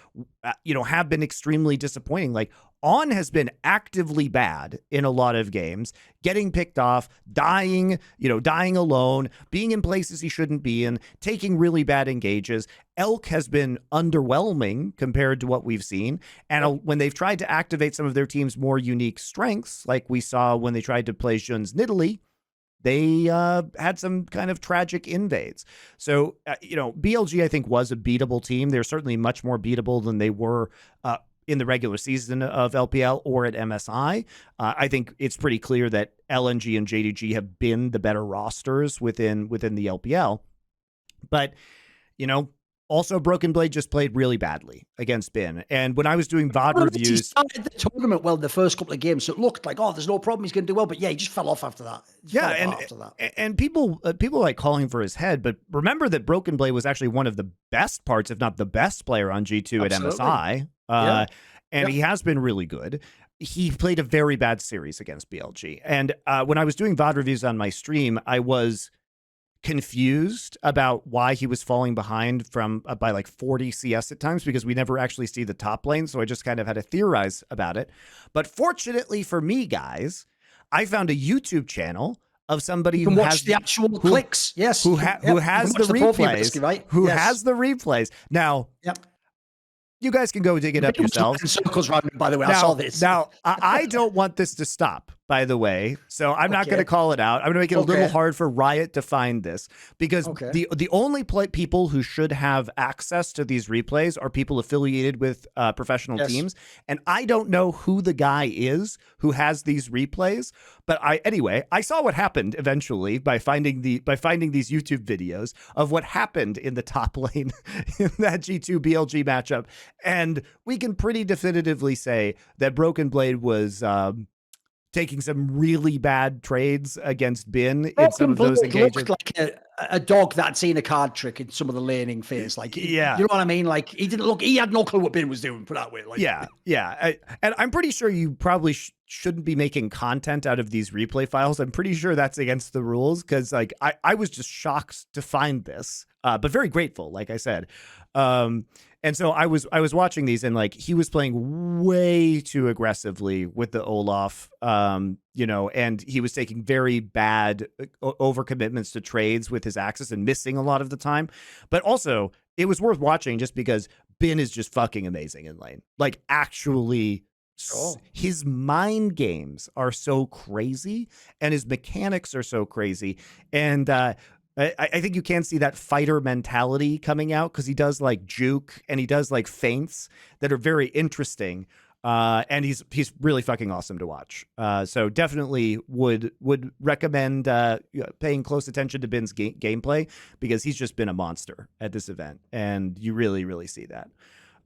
have been extremely disappointing. Like, On has been actively bad in a lot of games, getting picked off, dying alone, being in places he shouldn't be in, taking really bad engages. Elk has been underwhelming compared to what we've seen. And when they've tried to activate some of their team's more unique strengths, like we saw when they tried to play Jun's Nidalee, they had some kind of tragic invades. So, BLG, I think, was a beatable team. They're certainly much more beatable than they were in the regular season of LPL or at MSI. I think it's pretty clear that LNG and JDG have been the better rosters within the LPL. But, also Broken Blade just played really badly against Bin. And when I was doing VOD reviews... He started the tournament well the first couple of games, so it looked like, there's no problem, he's going to do well. But yeah, he just fell off after that. And people like calling for his head, but remember that Broken Blade was actually one of the best parts, if not the best player on G2 at MSI. And he has been really good. He played a very bad series against BLG. And when I was doing VOD reviews on my stream, I was confused about why he was falling behind by like 40 CS at times, because we never actually see the top lane. So I just kind of had to theorize about it. But fortunately for me, guys, I found a YouTube channel of somebody you can who watch has the actual clicks. Yes, who has the replays, right? who has the replays. Now, you guys can go dig it up yourselves. Circles round, by the way, now, I saw this. Now, I don't want this to stop, by the way, so I'm not going to call it out. I'm going to make it a little hard for Riot to find this, because the only people who should have access to these replays are people affiliated with professional teams, and I don't know who the guy is who has these replays. But I saw what happened eventually by finding these YouTube videos of what happened in the top lane in that G2 BLG matchup. And we can pretty definitively say that Broken Blade was taking some really bad trades against Bin in some of those engagements. Looked like a dog that had seen a card trick in some of the laning phase. Like, you know what I mean? Like, he had no clue what Bin was doing, put that way. Like, and I'm pretty sure you probably shouldn't be making content out of these replay files. I'm pretty sure that's against the rules, because like I was just shocked to find this, but very grateful, like I said. And so I was watching these, and like he was playing way too aggressively with the Olaf, you know, and he was taking very bad overcommitments to trades with his Axis and missing a lot of the time. But also, it was worth watching just because Bin is just fucking amazing in lane. Like, actually, his mind games are so crazy, and his mechanics are so crazy, and I think you can see that fighter mentality coming out, because he does like juke and he does like feints that are very interesting. And he's really fucking awesome to watch. So definitely would recommend paying close attention to Bin's gameplay, because he's just been a monster at this event, and you really, really see that.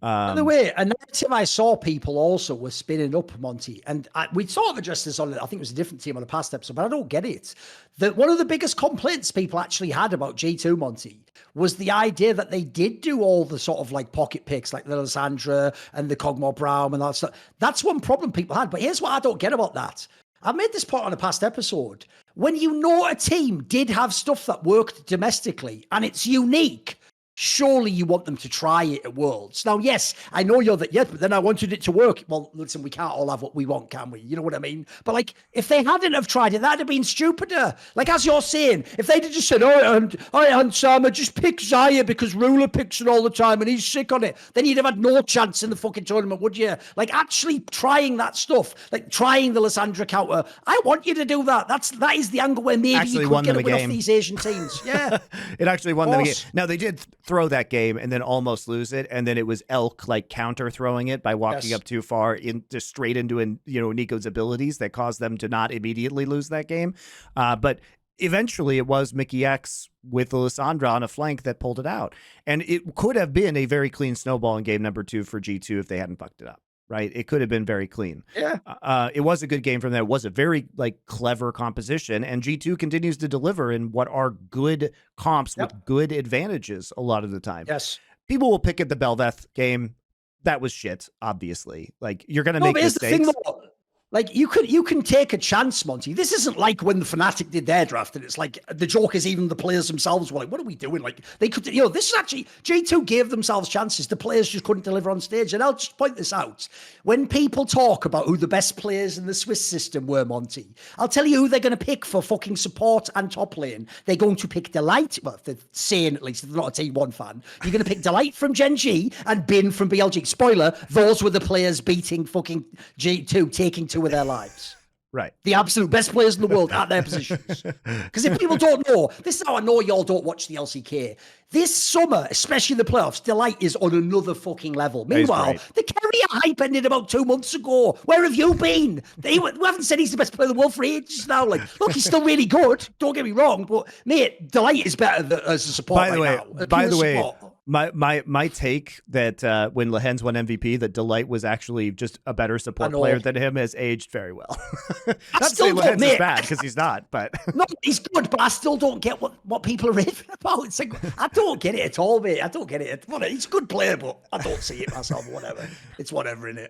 By the way, a narrative I saw people also were spinning up, Monty, and we sort of addressed this on, I think it was a different team on the past episode, but I don't get it. That one of the biggest complaints people actually had about G2, Monty, was the idea that they did do all the sort of like pocket picks, like the Lysandra and the Cogmore Brown and that stuff. That's one problem people had. But here's what I don't get about that. I made this point on a past episode. When you know a team did have stuff that worked domestically and it's unique, surely you want them to try it at Worlds. Now, yes, I know you're that, yes, but then I wanted it to work. Well, listen, we can't all have what we want, can we? You know what I mean? But like, if they hadn't have tried it, that'd have been stupider. Like, as you're saying, if they'd have just said, and Sama, just pick Zaya because Ruler picks it all the time and he's sick on it, then you'd have had no chance in the fucking tournament, would you? Like, actually trying that stuff, like trying the Lysandra counter, I want you to do that. That is the angle where maybe actually you could get a win off these Asian teams. Yeah. It actually won them a game. Now, they did throw that game and then almost lose it, and then it was Elk like counter throwing it by walking up too far into straight into Nico's abilities that caused them to not immediately lose that game. But eventually it was Mickey X with Lysandra on a flank that pulled it out, and it could have been a very clean snowball in game number 2 for G2 if they hadn't fucked it up. Right, it could have been very clean. Yeah, it was a good game from there. It was a very clever composition, and G2 continues to deliver in what are good comps with good advantages a lot of the time. Yes, people will pick at the Belveth game. That was shit. Obviously, like you're gonna make mistakes. The thing, though, like you can take a chance, Monty. This isn't like when the Fnatic did their draft, and it's like the joke is even the players themselves were like, "What are we doing?" Like they could, this is actually G2 gave themselves chances. The players just couldn't deliver on stage. And I'll just point this out: when people talk about who the best players in the Swiss system were, Monty, I'll tell you who they're going to pick for fucking support and top lane. They're going to pick Delight. Well, if they're saying at least, if they're not a T1 fan, you're going to pick Delight from Gen G and Bin from BLG. Spoiler: those were the players beating fucking G2, taking 2 of their lives. Right. The absolute best players in the world at their positions. Because if people don't know, this is how I know y'all don't watch the LCK. This summer, especially the playoffs, Delight is on another fucking level. Meanwhile, the Carrier hype ended about 2 months ago. Where have you been? We haven't said he's the best player in the world for ages now. Like, look, he's still really good. Don't get me wrong, but mate, Delight is better as a support By the way, my take that when Lehens won MVP, that Delight was actually just a better support player than him has aged very well. Not saying Lehens is bad, because he's not, but no, he's good, but I still don't get what people are raving about. It's like, I don't get it at all, mate. I don't get it. He's a good player, but I don't see it myself. Whatever. It's whatever, innit?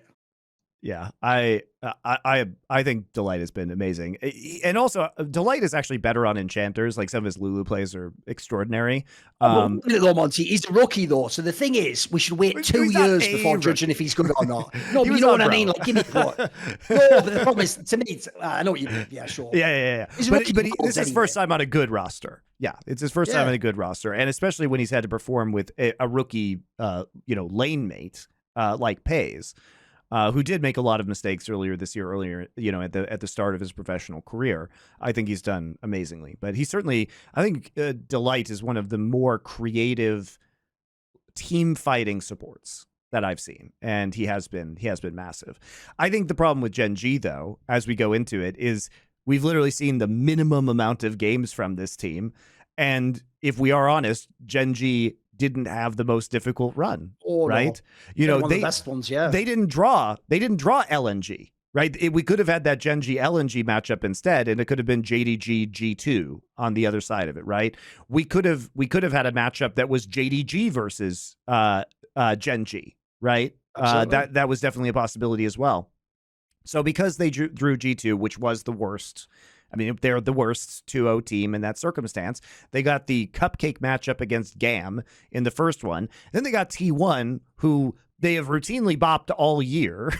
Yeah, I think Delight has been amazing, and also Delight is actually better on Enchanters. Like some of his Lulu plays are extraordinary. Though, Monty, he's a rookie though. So the thing is, we should wait 2 years before judging if he's good or not. No, but you know what I mean. Like, give me what? No, but the problem is, to me, I know what you mean. Yeah, sure. Yeah. He's but this is his first time on a good roster. Yeah, it's his first time on a good roster, and especially when he's had to perform with a rookie, lane mate like Pays. Who did make a lot of mistakes earlier, at the start of his professional career. I think he's done amazingly. But he certainly, I think Delight is one of the more creative team fighting supports that I've seen. And he has been massive. I think the problem with Gen G, though, as we go into it, is we've literally seen the minimum amount of games from this team. And if we are honest, Gen G didn't have the most difficult run, right? No. One of the best ones, yeah. They didn't draw LNG, right? We could have had that Gen G LNG matchup instead, and it could have been JDG G2 on the other side of it, right? We could have had a matchup that was JDG versus Gen G, right? That was definitely a possibility as well. So because they drew G2, which was the worst. I mean, they're the worst 2-0 team in that circumstance. They got the cupcake matchup against GAM in the first one. Then they got T1, who they have routinely bopped all year,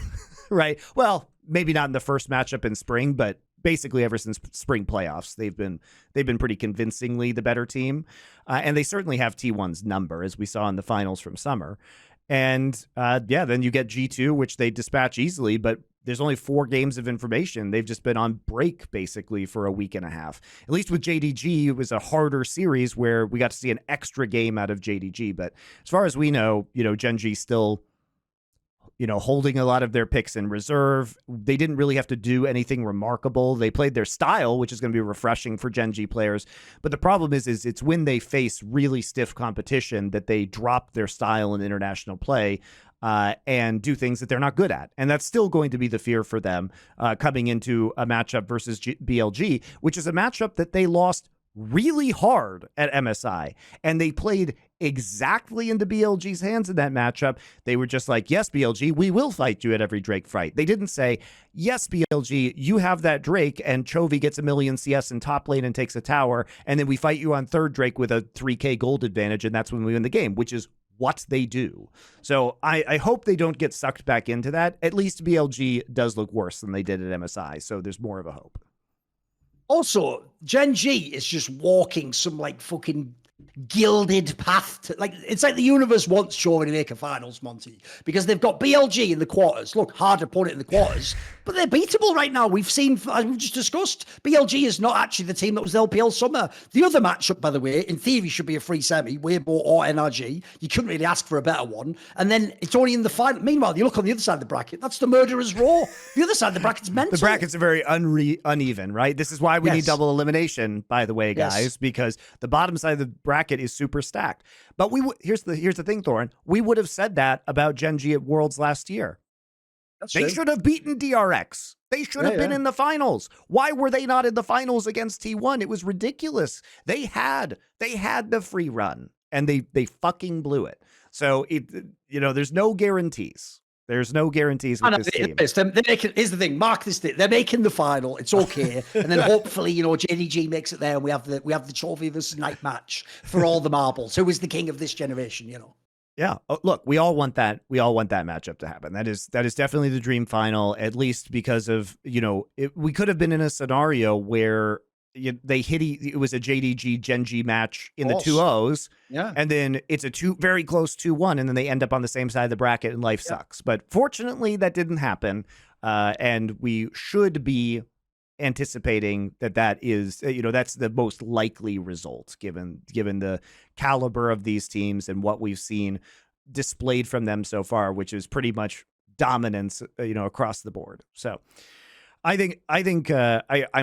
right? Well, maybe not in the first matchup in spring, but basically ever since spring playoffs, they've been pretty convincingly the better team. And they certainly have T1's number, as we saw in the finals from summer. And then you get G2, which they dispatch easily, but there's only 4 games of information. They've just been on break basically for a week and a half. At least with JDG, it was a harder series where we got to see an extra game out of JDG. But as far as we know, Gen G still, holding a lot of their picks in reserve. They didn't really have to do anything remarkable. They played their style, which is going to be refreshing for Gen G players. But the problem is it's when they face really stiff competition that they drop their style in international play. And do things that they're not good at. And that's still going to be the fear for them coming into a matchup versus BLG, which is a matchup that they lost really hard at MSI. And they played exactly into BLG's hands in that matchup. They were just like, yes, BLG, we will fight you at every Drake fight. They didn't say, yes, BLG, you have that Drake and Chovy gets a million CS in top lane and takes a tower. And then we fight you on third Drake with a 3K gold advantage. And that's when we win the game, which is what they do. So I hope they don't get sucked back into that. At least BLG does look worse than they did at MSI. So there's more of a hope. Also, Gen G is just walking some fucking gilded path to, it's like the universe wants Chovy to make a finals, Monty, because they've got BLG in the quarters. Look, hard opponent in the quarters, but they're beatable right now. We've seen, as we've just discussed, BLG is not actually the team that was LPL summer. The other matchup, by the way, in theory should be a free semi, Weibo or NRG. You couldn't really ask for a better one. And then it's only in the final. Meanwhile, you look on the other side of the bracket, that's the murderer's row. The other side of the bracket's mental. The brackets are very uneven, right? This is why we need double elimination, by the way, guys, because the bottom side of the bracket is super stacked. But here's the thing, Thorin. We would have said that about Gen G at Worlds last year. They should have beaten DRX. They should have been in the finals. Why were they not in the finals against T1? It was ridiculous. They had the free run and they fucking blew it. So there's no guarantees. There's no guarantees with this team. Here's the thing, mark this thing. They're making the final. It's okay. And then hopefully, JDG makes it there and we have the Chovy versus Knight match for all the marbles. Who is the king of this generation, Yeah. Oh, look, we all want that. We all want that matchup to happen. That is definitely the dream final, at least because of, we could have been in a scenario where it was a JDG Gen G match in the 2-0s. Yeah. And then it's a very close 2-1, and then they end up on the same side of the bracket and life sucks. But fortunately that didn't happen. And we should be anticipating that is, that's the most likely result given the caliber of these teams and what we've seen displayed from them so far, which is pretty much dominance, across the board. So I'm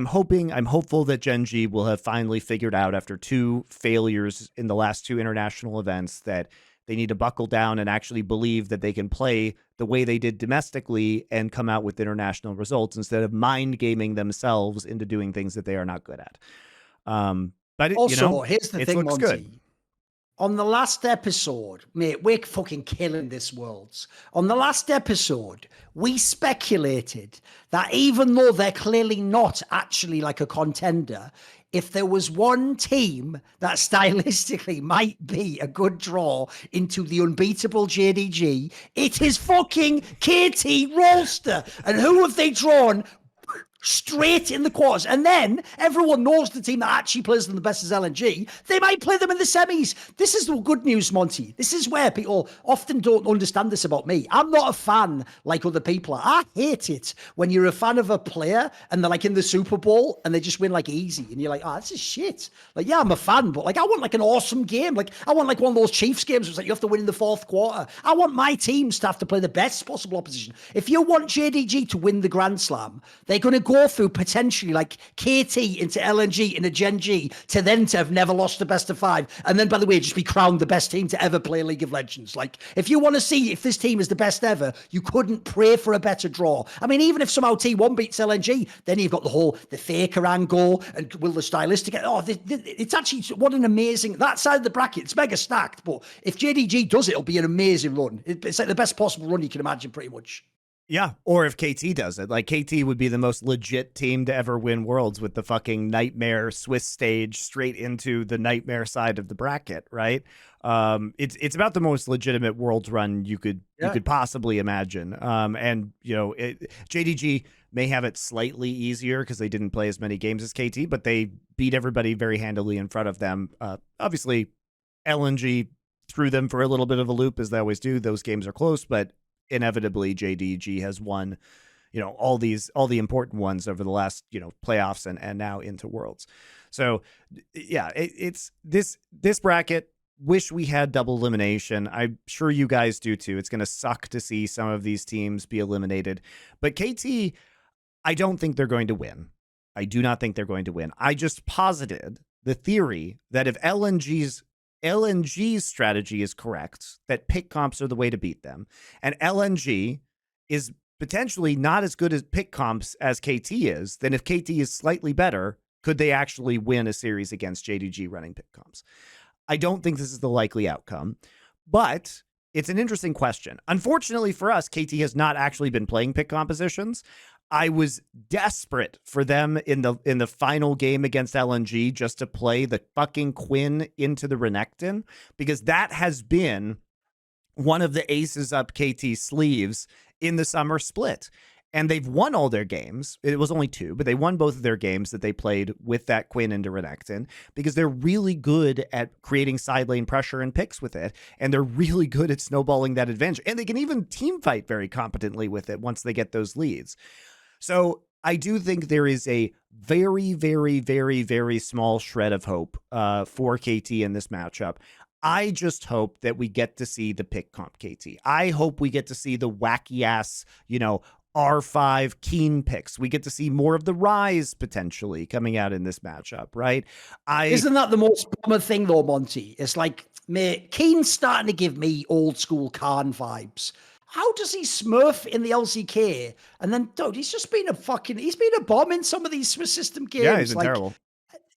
hopeful that Gen G will have finally figured out after 2 failures in the last 2 international events that they need to buckle down and actually believe that they can play the way they did domestically and come out with international results instead of mind gaming themselves into doing things that they are not good at. But also, here's the thing, Monty. Good. On the last episode, mate, we're fucking killing this Worlds. On the last episode, we speculated that even though they're clearly not actually like a contender, if there was one team that stylistically might be a good draw into the unbeatable JDG, it is fucking KT Rolster. And who have they drawn? Straight in the quarters. And then everyone knows the team that actually plays them the best is LNG. They might play them in the semis. This is the good news, Monty. This is where people often don't understand this about me. I'm not a fan like other people are. I hate it when you're a fan of a player and they're like in the Super Bowl and they just win like easy. And you're like, oh, this is shit. Like, yeah, I'm a fan, but like, I want like an awesome game. Like, I want like one of those Chiefs games where it's like you have to win in the fourth quarter. I want my teams to have to play the best possible opposition. If you want JDG to win the Grand Slam, they're going to go through potentially like KT into LNG in a Gen G to then to have never lost the best of 5. And then, by the way, just be crowned the best team to ever play League of Legends. Like, if you want to see if this team is the best ever, you couldn't pray for a better draw. I mean, even if somehow T1 beats LNG, then you've got the faker angle and will the stylistic. Oh, it's actually what an amazing, that side of the bracket, it's mega stacked. But if JDG does it, it'll be an amazing run. It's like the best possible run you can imagine, pretty much. Yeah, or if KT does it. Like, KT would be the most legit team to ever win Worlds with the fucking nightmare Swiss stage straight into the nightmare side of the bracket, right? It's about the most legitimate Worlds run you could possibly imagine. And you know, JDG may have it slightly easier because they didn't play as many games as KT, but they beat everybody very handily in front of them. Obviously, LNG threw them for a little bit of a loop, as they always do. Those games are close, but inevitably JDG has won, you know, all the important ones over the last, you know, playoffs and now into Worlds. So yeah, it's this bracket. Wish we had double elimination. I'm sure you guys do too. It's going to suck to see some of these teams be eliminated, but KT, I don't think they're going to win. I do not think they're going to win. I just posited the theory that if LNG's strategy is correct, that pick comps are the way to beat them, and LNG is potentially not as good as pick comps as KT is, then if KT is slightly better, could they actually win a series against JDG running pick comps? I don't think this is the likely outcome, but it's an interesting question. Unfortunately for us, KT has not actually been playing pick compositions. I was desperate for them in the final game against LNG just to play the fucking Quinn into the Renekton, because that has been one of the aces up KT sleeves in the summer split. And they've won all their games. It was only 2, but they won both of their games that they played with that Quinn into Renekton because they're really good at creating side lane pressure and picks with it. And they're really good at snowballing that advantage. And they can even team fight very competently with it once they get those leads. So I do think there is a very, very, very, very small shred of hope for KT in this matchup. I just hope that we get to see the pick comp KT. I hope we get to see the wacky ass, you know, R5 Keen picks. We get to see more of the Rise potentially coming out in this matchup, right? Isn't that the most bummer thing though, Monty? It's like, mate, Keen's starting to give me old school Khan vibes. How does he smurf in the LCK? And then, dude, he's been a bomb in some of these Swiss system games. Yeah, he's been terrible.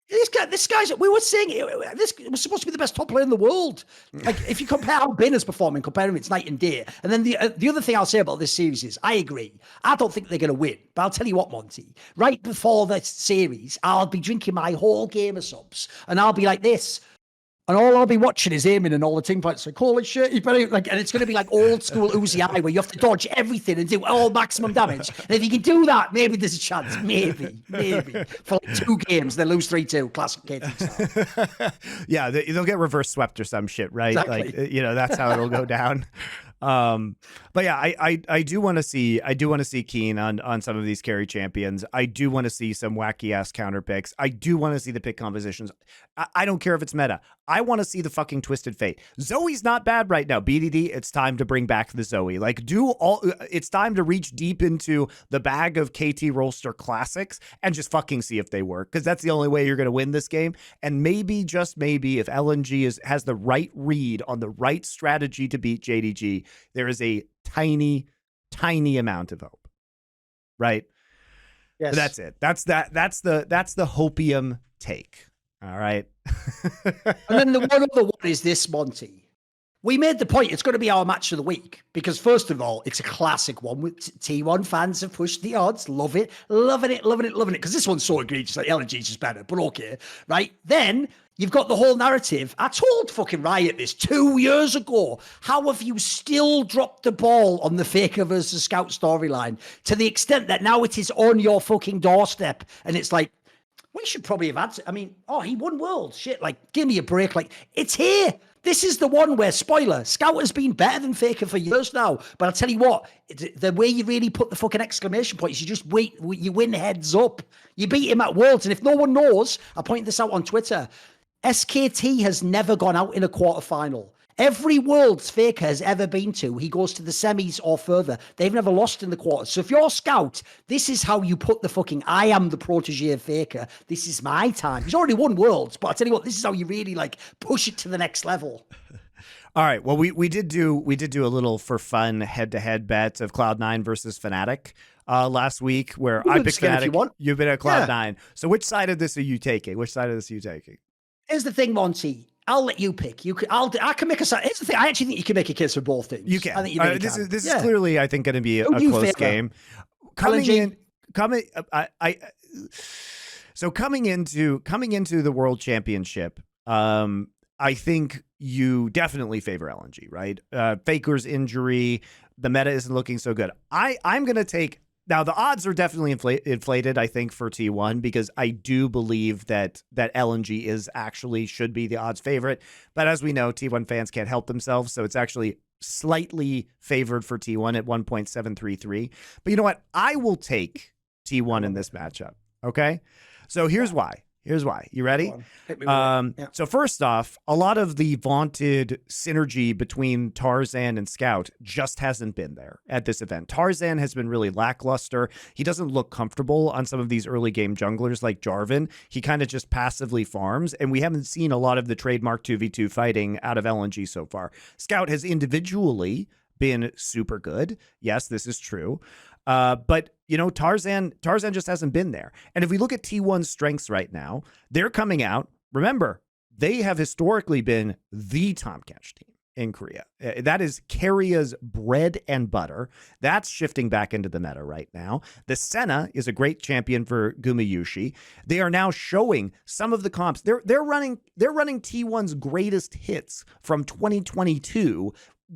This guy's, we were saying, this was supposed to be the best top player in the world. Like, if you compare how Ben is performing, compare him, it's night and day. And then the other thing I'll say about this series is, I agree. I don't think they're going to win. But I'll tell you what, Monty, right before the series, I'll be drinking my whole game of subs, and I'll be like this. And all I'll be watching is Eamon and all the team fights. Like, holy shit, you better, like, and it's going to be like old school Uzi Eye where you have to dodge everything and do all maximum damage. And if you can do that, maybe there's a chance. Maybe. For like 2 games, they lose 3-2. Classic KT style. Yeah, they'll get reverse swept or some shit, right? Exactly. Like, you know, that's how it'll go down. But yeah, I do want to see Keen on some of these carry champions. I do want to see some wacky ass counter picks. I do want to see the pick compositions. I don't care if it's meta. I want to see the fucking Twisted Fate. Zoe's not bad right now. BDD, it's time to bring back the Zoe. Like, it's time to reach deep into the bag of KT Rolster classics and just fucking see if they work, because that's the only way you're going to win this game. And maybe, just maybe, if LNG has the right read on the right strategy to beat JDG, there is a tiny amount of hope, right? Yes. But that's it. That's the hopium take. All right. And then the one other one is this, Monty. We made the point it's going to be our match of the week because, first of all, it's a classic one. T1 fans have pushed the odds. Love it. Loving it, loving it, loving it. Because this one's so egregious. Like, LNG's just better, but okay. Right? Then you've got the whole narrative. I told fucking Riot this 2 years ago. How have you still dropped the ball on the Faker versus Scout storyline to the extent that now it is on your fucking doorstep? And it's like, we should probably have had to, I mean, he won Worlds. Shit, like, give me a break. Like, it's here. This is the one where, spoiler, Scout has been better than Faker for years now. But I'll tell you what, the way you really put the fucking exclamation point is you just wait, you win heads up. You beat him at Worlds. And if no one knows, I point this out on Twitter, SKT has never gone out in a quarterfinal. Every Worlds Faker has ever been to, he goes to the semis or further. They've never lost in the quarters. So if you're Scout, this is how you put the fucking, I am the protege of Faker. This is my time. He's already won Worlds, but I tell you what, this is how you really like push it to the next level. All right. Well, we did do a little for fun head-to-head bet of Cloud9 versus Fnatic last week, where I picked Fnatic. You've been at Cloud9. So which side of this are you taking? Here's the thing, Monty. I'll let you pick. I can make a side. Here's the thing. I actually think you can make a case for both things. You can. I think you really this can. This is clearly, I think, going to be a close game. Coming into the World Championship, I think you definitely favor LNG, right? Faker's injury, the meta isn't looking so good. I'm going to take. Now, the odds are definitely inflated, I think, for T1, because I do believe that LNG should be the odds favorite. But as we know, T1 fans can't help themselves, so it's actually slightly favored for T1 at 1.733. But you know what? I will take T1 in this matchup, okay? So here's why. You ready? So first off, a lot of the vaunted synergy between Tarzan and Scout just hasn't been there at this event. Tarzan has been really lackluster. He doesn't look comfortable on some of these early game junglers like Jarvan. He kind of just passively farms, and we haven't seen a lot of the trademark 2v2 fighting out of LNG so far. Scout has individually been super good. Yes, this is true. But, you know, Tarzan just hasn't been there. And if we look at T1's strengths right now, they're coming out. Remember, they have historically been the Tomcatch team in Korea. That is Korea's bread and butter. That's shifting back into the meta right now. The Senna is a great champion for Gumayushi. They are now showing some of the comps. They're running T1's greatest hits from 2022.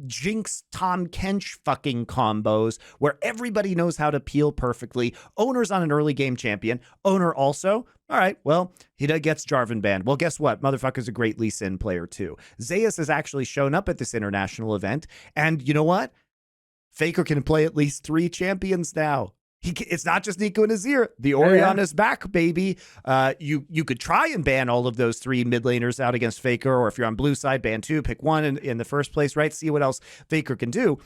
Jinx Tom Kench fucking combos where everybody knows how to peel perfectly. Owner's on an early game champion. Owner also, all right, well, he gets Jarvan banned. Well, guess what? Motherfucker's a great Lee Sin player too. Zeus has actually shown up at this international event, and you know what? Faker can play at least 3 champions now. It's not just Nico and Azir. The Orion is back, baby. You could try and ban all of those 3 mid laners out against Faker, or if you're on blue side, ban 2, pick 1 in the first place, right? See what else Faker can do.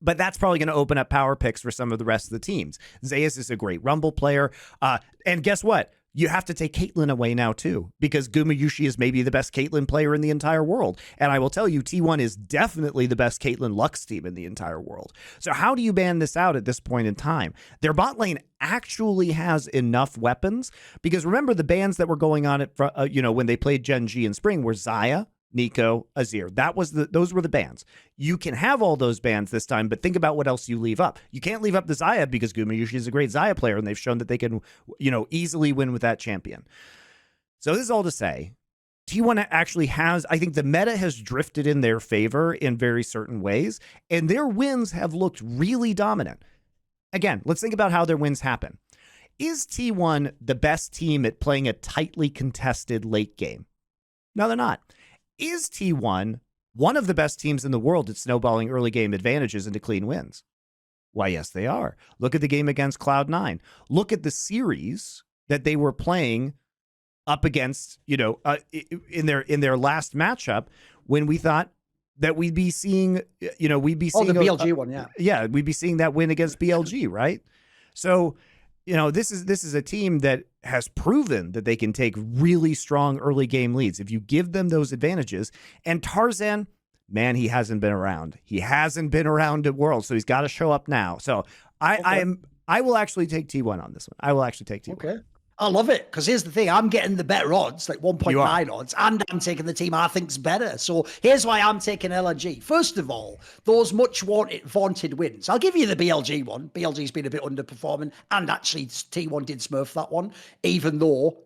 But that's probably going to open up power picks for some of the rest of the teams. Zeus is a great Rumble player. And guess what? You have to take Caitlyn away now, too, because Gumayushi is maybe the best Caitlyn player in the entire world. And I will tell you, T1 is definitely the best Caitlyn Lux team in the entire world. So how do you ban this out at this point in time? Their bot lane actually has enough weapons, because remember the bans that were going on at, when they played Gen G in spring were Xayah, Nico, Azir. Those were the bans. You can have all those bans this time, but think about what else you leave up. You can't leave up the Xayah because Gumayushi is a great Xayah player, and they've shown that they can, easily win with that champion. So this is all to say, T1 actually has, I think the meta has drifted in their favor in very certain ways, and their wins have looked really dominant. Again, let's think about how their wins happen. Is T1 the best team at playing a tightly contested late game? No, they're not. Is T1 one of the best teams in the world at snowballing early game advantages into clean wins? Why, yes, they are. Look at the game against Cloud9. Look at the series that they were playing up against, in their last matchup, when we thought that we'd be seeing the BLG one, yeah. Yeah, we'd be seeing that win against BLG, right? So, this is a team that has proven that they can take really strong early game leads if you give them those advantages. And Tarzan, man, he hasn't been around. He hasn't been around at Worlds, so he's got to show up now. So I will actually take T1 on this one. I will actually take T1. Okay. I love it, because here's the thing. I'm getting the better odds, like You 1.9 odds, and I'm taking the team I think's better. So here's why I'm taking LNG. First of all, those much vaunted wins. I'll give you the BLG one. BLG's been a bit underperforming, and actually T1 did smurf that one, even though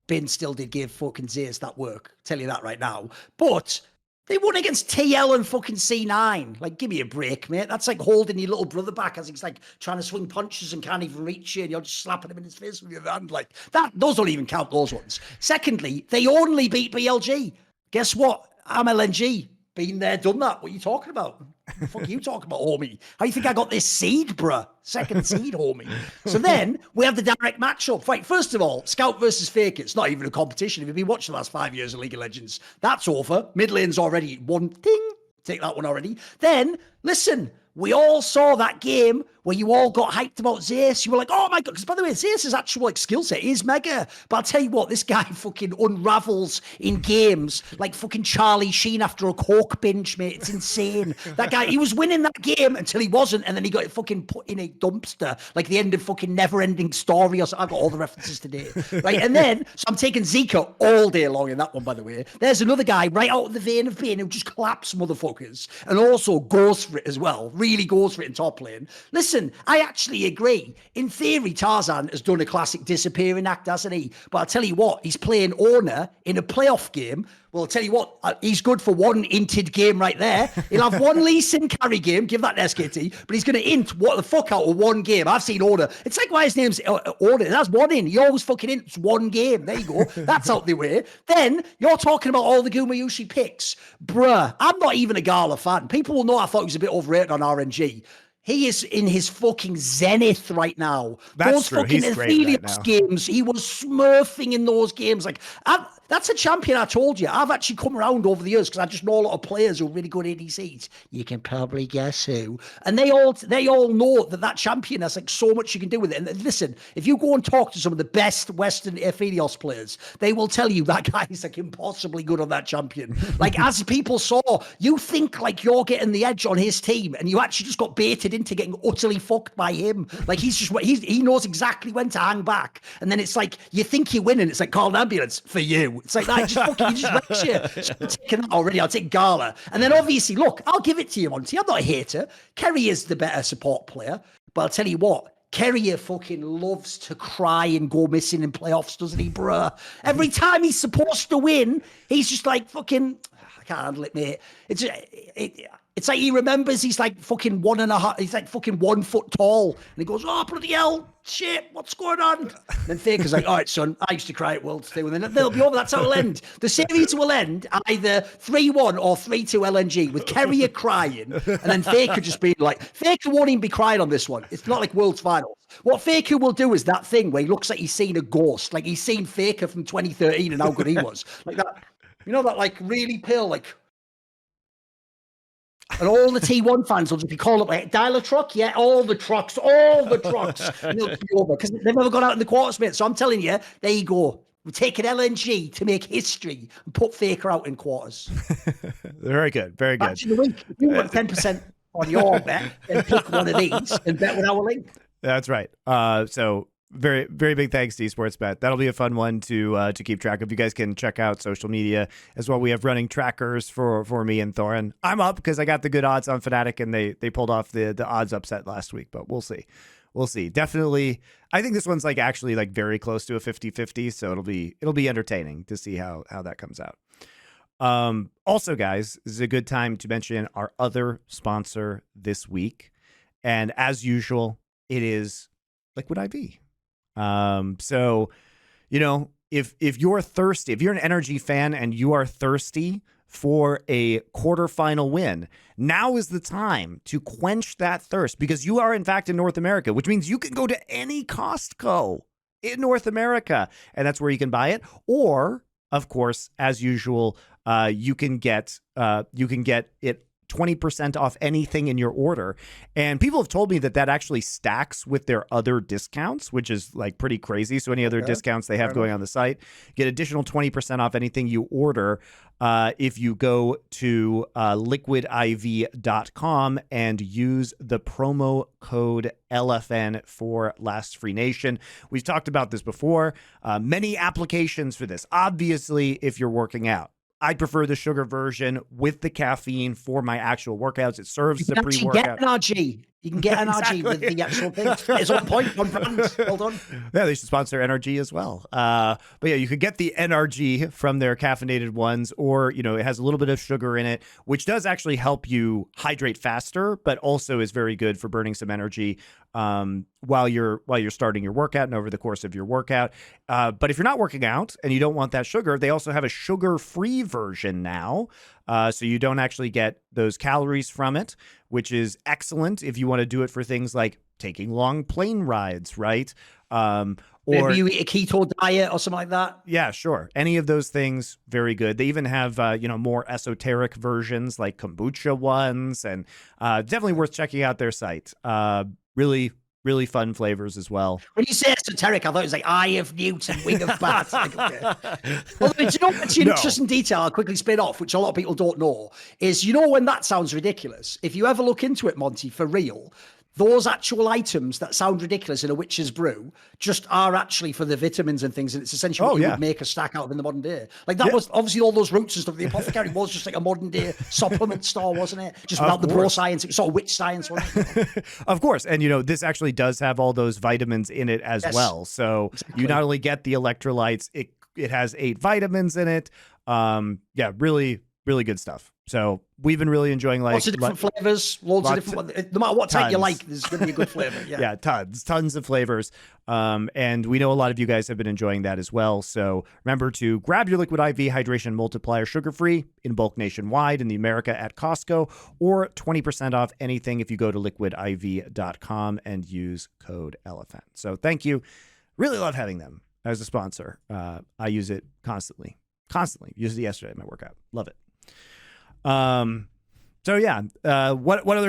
Bin still did give fucking Zeus that work. Tell you that right now. But they won against TL and fucking C9. Like, give me a break, mate. That's like holding your little brother back as he's like trying to swing punches and can't even reach you, and you're just slapping him in his face with your hand. Like that, those don't even count, those ones. Secondly, they only beat BLG. Guess what? I'm LNG. Been there, done that. What are you talking about? What the fuck are you talking about, homie? How you think I got this seed, bruh? Second seed, homie. So then we have the direct matchup. Right, first of all, Scout versus Fake. It's not even a competition. If you've been watching the last 5 years of League of Legends, that's over. Mid lane's already one thing. Take that one already. Then, listen, we all saw that game where you all got hyped about Zeus. You were like, oh my God. Because by the way, Zeus's actual like skill set is mega. But I'll tell you what, this guy fucking unravels in games like fucking Charlie Sheen after a coke binge, mate. It's insane. That guy, he was winning that game until he wasn't. And then he got fucking put in a dumpster, like the end of fucking Never Ending Story. Or so. I got all the references today. Right. And then, so I'm taking Zika all day long in that one, by the way. There's another guy right out of the vein of being who just claps motherfuckers and also goes for it as well. Really goes for it in top lane. Listen, I actually agree. In theory, Tarzan has done a classic disappearing act, hasn't he? But I'll tell you what, he's playing Orna in a playoff game. Well, I'll tell you what, he's good for one inted game right there. He'll have one Lee Sin carry game, give that to SKT, but he's going to int what the fuck out of one game. I've seen Orna. It's like why his name's Orna. That's one in. He always fucking ints one game. There you go. That's out the way. Then you're talking about all the Gumayushi picks. Bruh, I'm not even a Gala fan. People will know I thought he was a bit overrated on RNG. He is in his fucking zenith right now. That's those true. fucking He's great right Athelios now. games, he was smurfing in those games. Like, that's a champion, I told you. I've actually come around over the years because I just know a lot of players who are really good ADCs. You can probably guess who. And they all know that champion has like so much you can do with it. And listen, if you go and talk to some of the best Western Athelios players, they will tell you that guy is like impossibly good on that champion. Like, as people saw, you think like you're getting the edge on his team, and you actually just got baited into getting utterly fucked by him. Like, he knows exactly when to hang back. And then it's like, you think you're winning. It's like, call an ambulance for you. It's like that. He just wrecks you. So I'm taking that already. I'll take Gala. And then obviously, look, I'll give it to you, Monty. I'm not a hater. Kerry is the better support player. But I'll tell you what, Kerry fucking loves to cry and go missing in playoffs, doesn't he, bruh? Every time he's supposed to win, he's just like fucking, I can't handle it, mate. It's like he remembers he's like fucking 1.5, he's like fucking 1 foot tall. And he goes, oh, bloody hell, shit, what's going on? And then Faker's like, all right, son, I used to cry at Worlds too. And then they'll be over, that's how it'll end. The series will end either 3-1 or 3-2 LNG with Kerry crying. And then Faker just being like, Faker won't even be crying on this one. It's not like Worlds Finals. What Faker will do is that thing where he looks like he's seen a ghost. Like he's seen Faker from 2013 and how good he was. Like that, you know, that like really pale, like, and all the T1 fans will just be calling up like, dial a truck, yeah, all the trucks. And they'll be over because they've never gone out in the quarters, mate. So I'm telling you, there you go. We're taking LNG to make history and put Faker out in quarters. Very good. Very good. Match of the week. If you want 10% on your bet, then pick one of these and bet with our link. That's right. So very, very big thanks to Esports Bet. That'll be a fun one to keep track of. You guys can check out social media as well. We have running trackers for me and Thorin. I'm up because I got the good odds on Fnatic, and they pulled off the odds upset last week, but we'll see. We'll see. Definitely. I think this one's like actually like very close to a 50-50. So it'll be entertaining to see how that comes out. Also, guys, this is a good time to mention our other sponsor this week. And as usual, it is Liquid IV. So, you know, if you're thirsty, if you're an energy fan and you are thirsty for a quarterfinal win, now is the time to quench that thirst, because you are in fact in North America, which means you can go to any Costco in North America, and that's where you can buy it. Or, of course, as usual, you can get it 20% off anything in your order. And people have told me that that actually stacks with their other discounts, which is like pretty crazy. So any other discounts they have going on the site, get additional 20% off anything you order if you go to liquidiv.com and use the promo code LFN for Last Free Nation. We've talked about this before. Many applications for this. Obviously, if you're working out, I prefer the sugar version with the caffeine for my actual workouts. It serves as a pre-workout. Get NRG. You can get NRG with the actual thing. It's on point, on brand. Well done. Yeah, they should sponsor NRG as well. But yeah, you could get the NRG from their caffeinated ones, or, you know, it has a little bit of sugar in it, which does actually help you hydrate faster, but also is very good for burning some energy while you're starting your workout and over the course of your workout. But if you're not working out and you don't want that sugar, they also have a sugar-free version now. So you don't actually get those calories from it, which is excellent if you want to do it for things like taking long plane rides, right? Or maybe you eat a keto diet or something like that. Yeah, sure. Any of those things, very good. They even have, more esoteric versions like kombucha ones, and definitely worth checking out their site. Really fun flavors as well. When you say esoteric, I thought it was like Eye of Newton, Wing of Bat. Like, okay. Although, do you know what's an interesting detail I'll quickly spin off, which a lot of people don't know, is, you know, when that sounds ridiculous, if you ever look into it, Monty, for real, those actual items that sound ridiculous in a witch's brew just are actually for the vitamins and things, and it's essentially what you would make a stack out of in the modern day. Like that was obviously all those roots and stuff. The apothecary was just like a modern day supplement store, wasn't it? Just without the bro science. It was sort of witch science, wasn't it? Of course. And, this actually does have all those vitamins in it as well. So you not only get the electrolytes, it has 8 vitamins in it. Really, really good stuff. So we've been really enjoying lots of different flavors, loads of different. No matter what type you like, there's going to be a good flavor. Yeah, tons of flavors. And we know a lot of you guys have been enjoying that as well. So remember to grab your Liquid IV Hydration Multiplier sugar-free in bulk nationwide in the America at Costco, or 20% off anything if you go to liquidiv.com and use code LFN. So thank you. Really love having them as a sponsor. I use it constantly. Used it yesterday at my workout. Love it. What other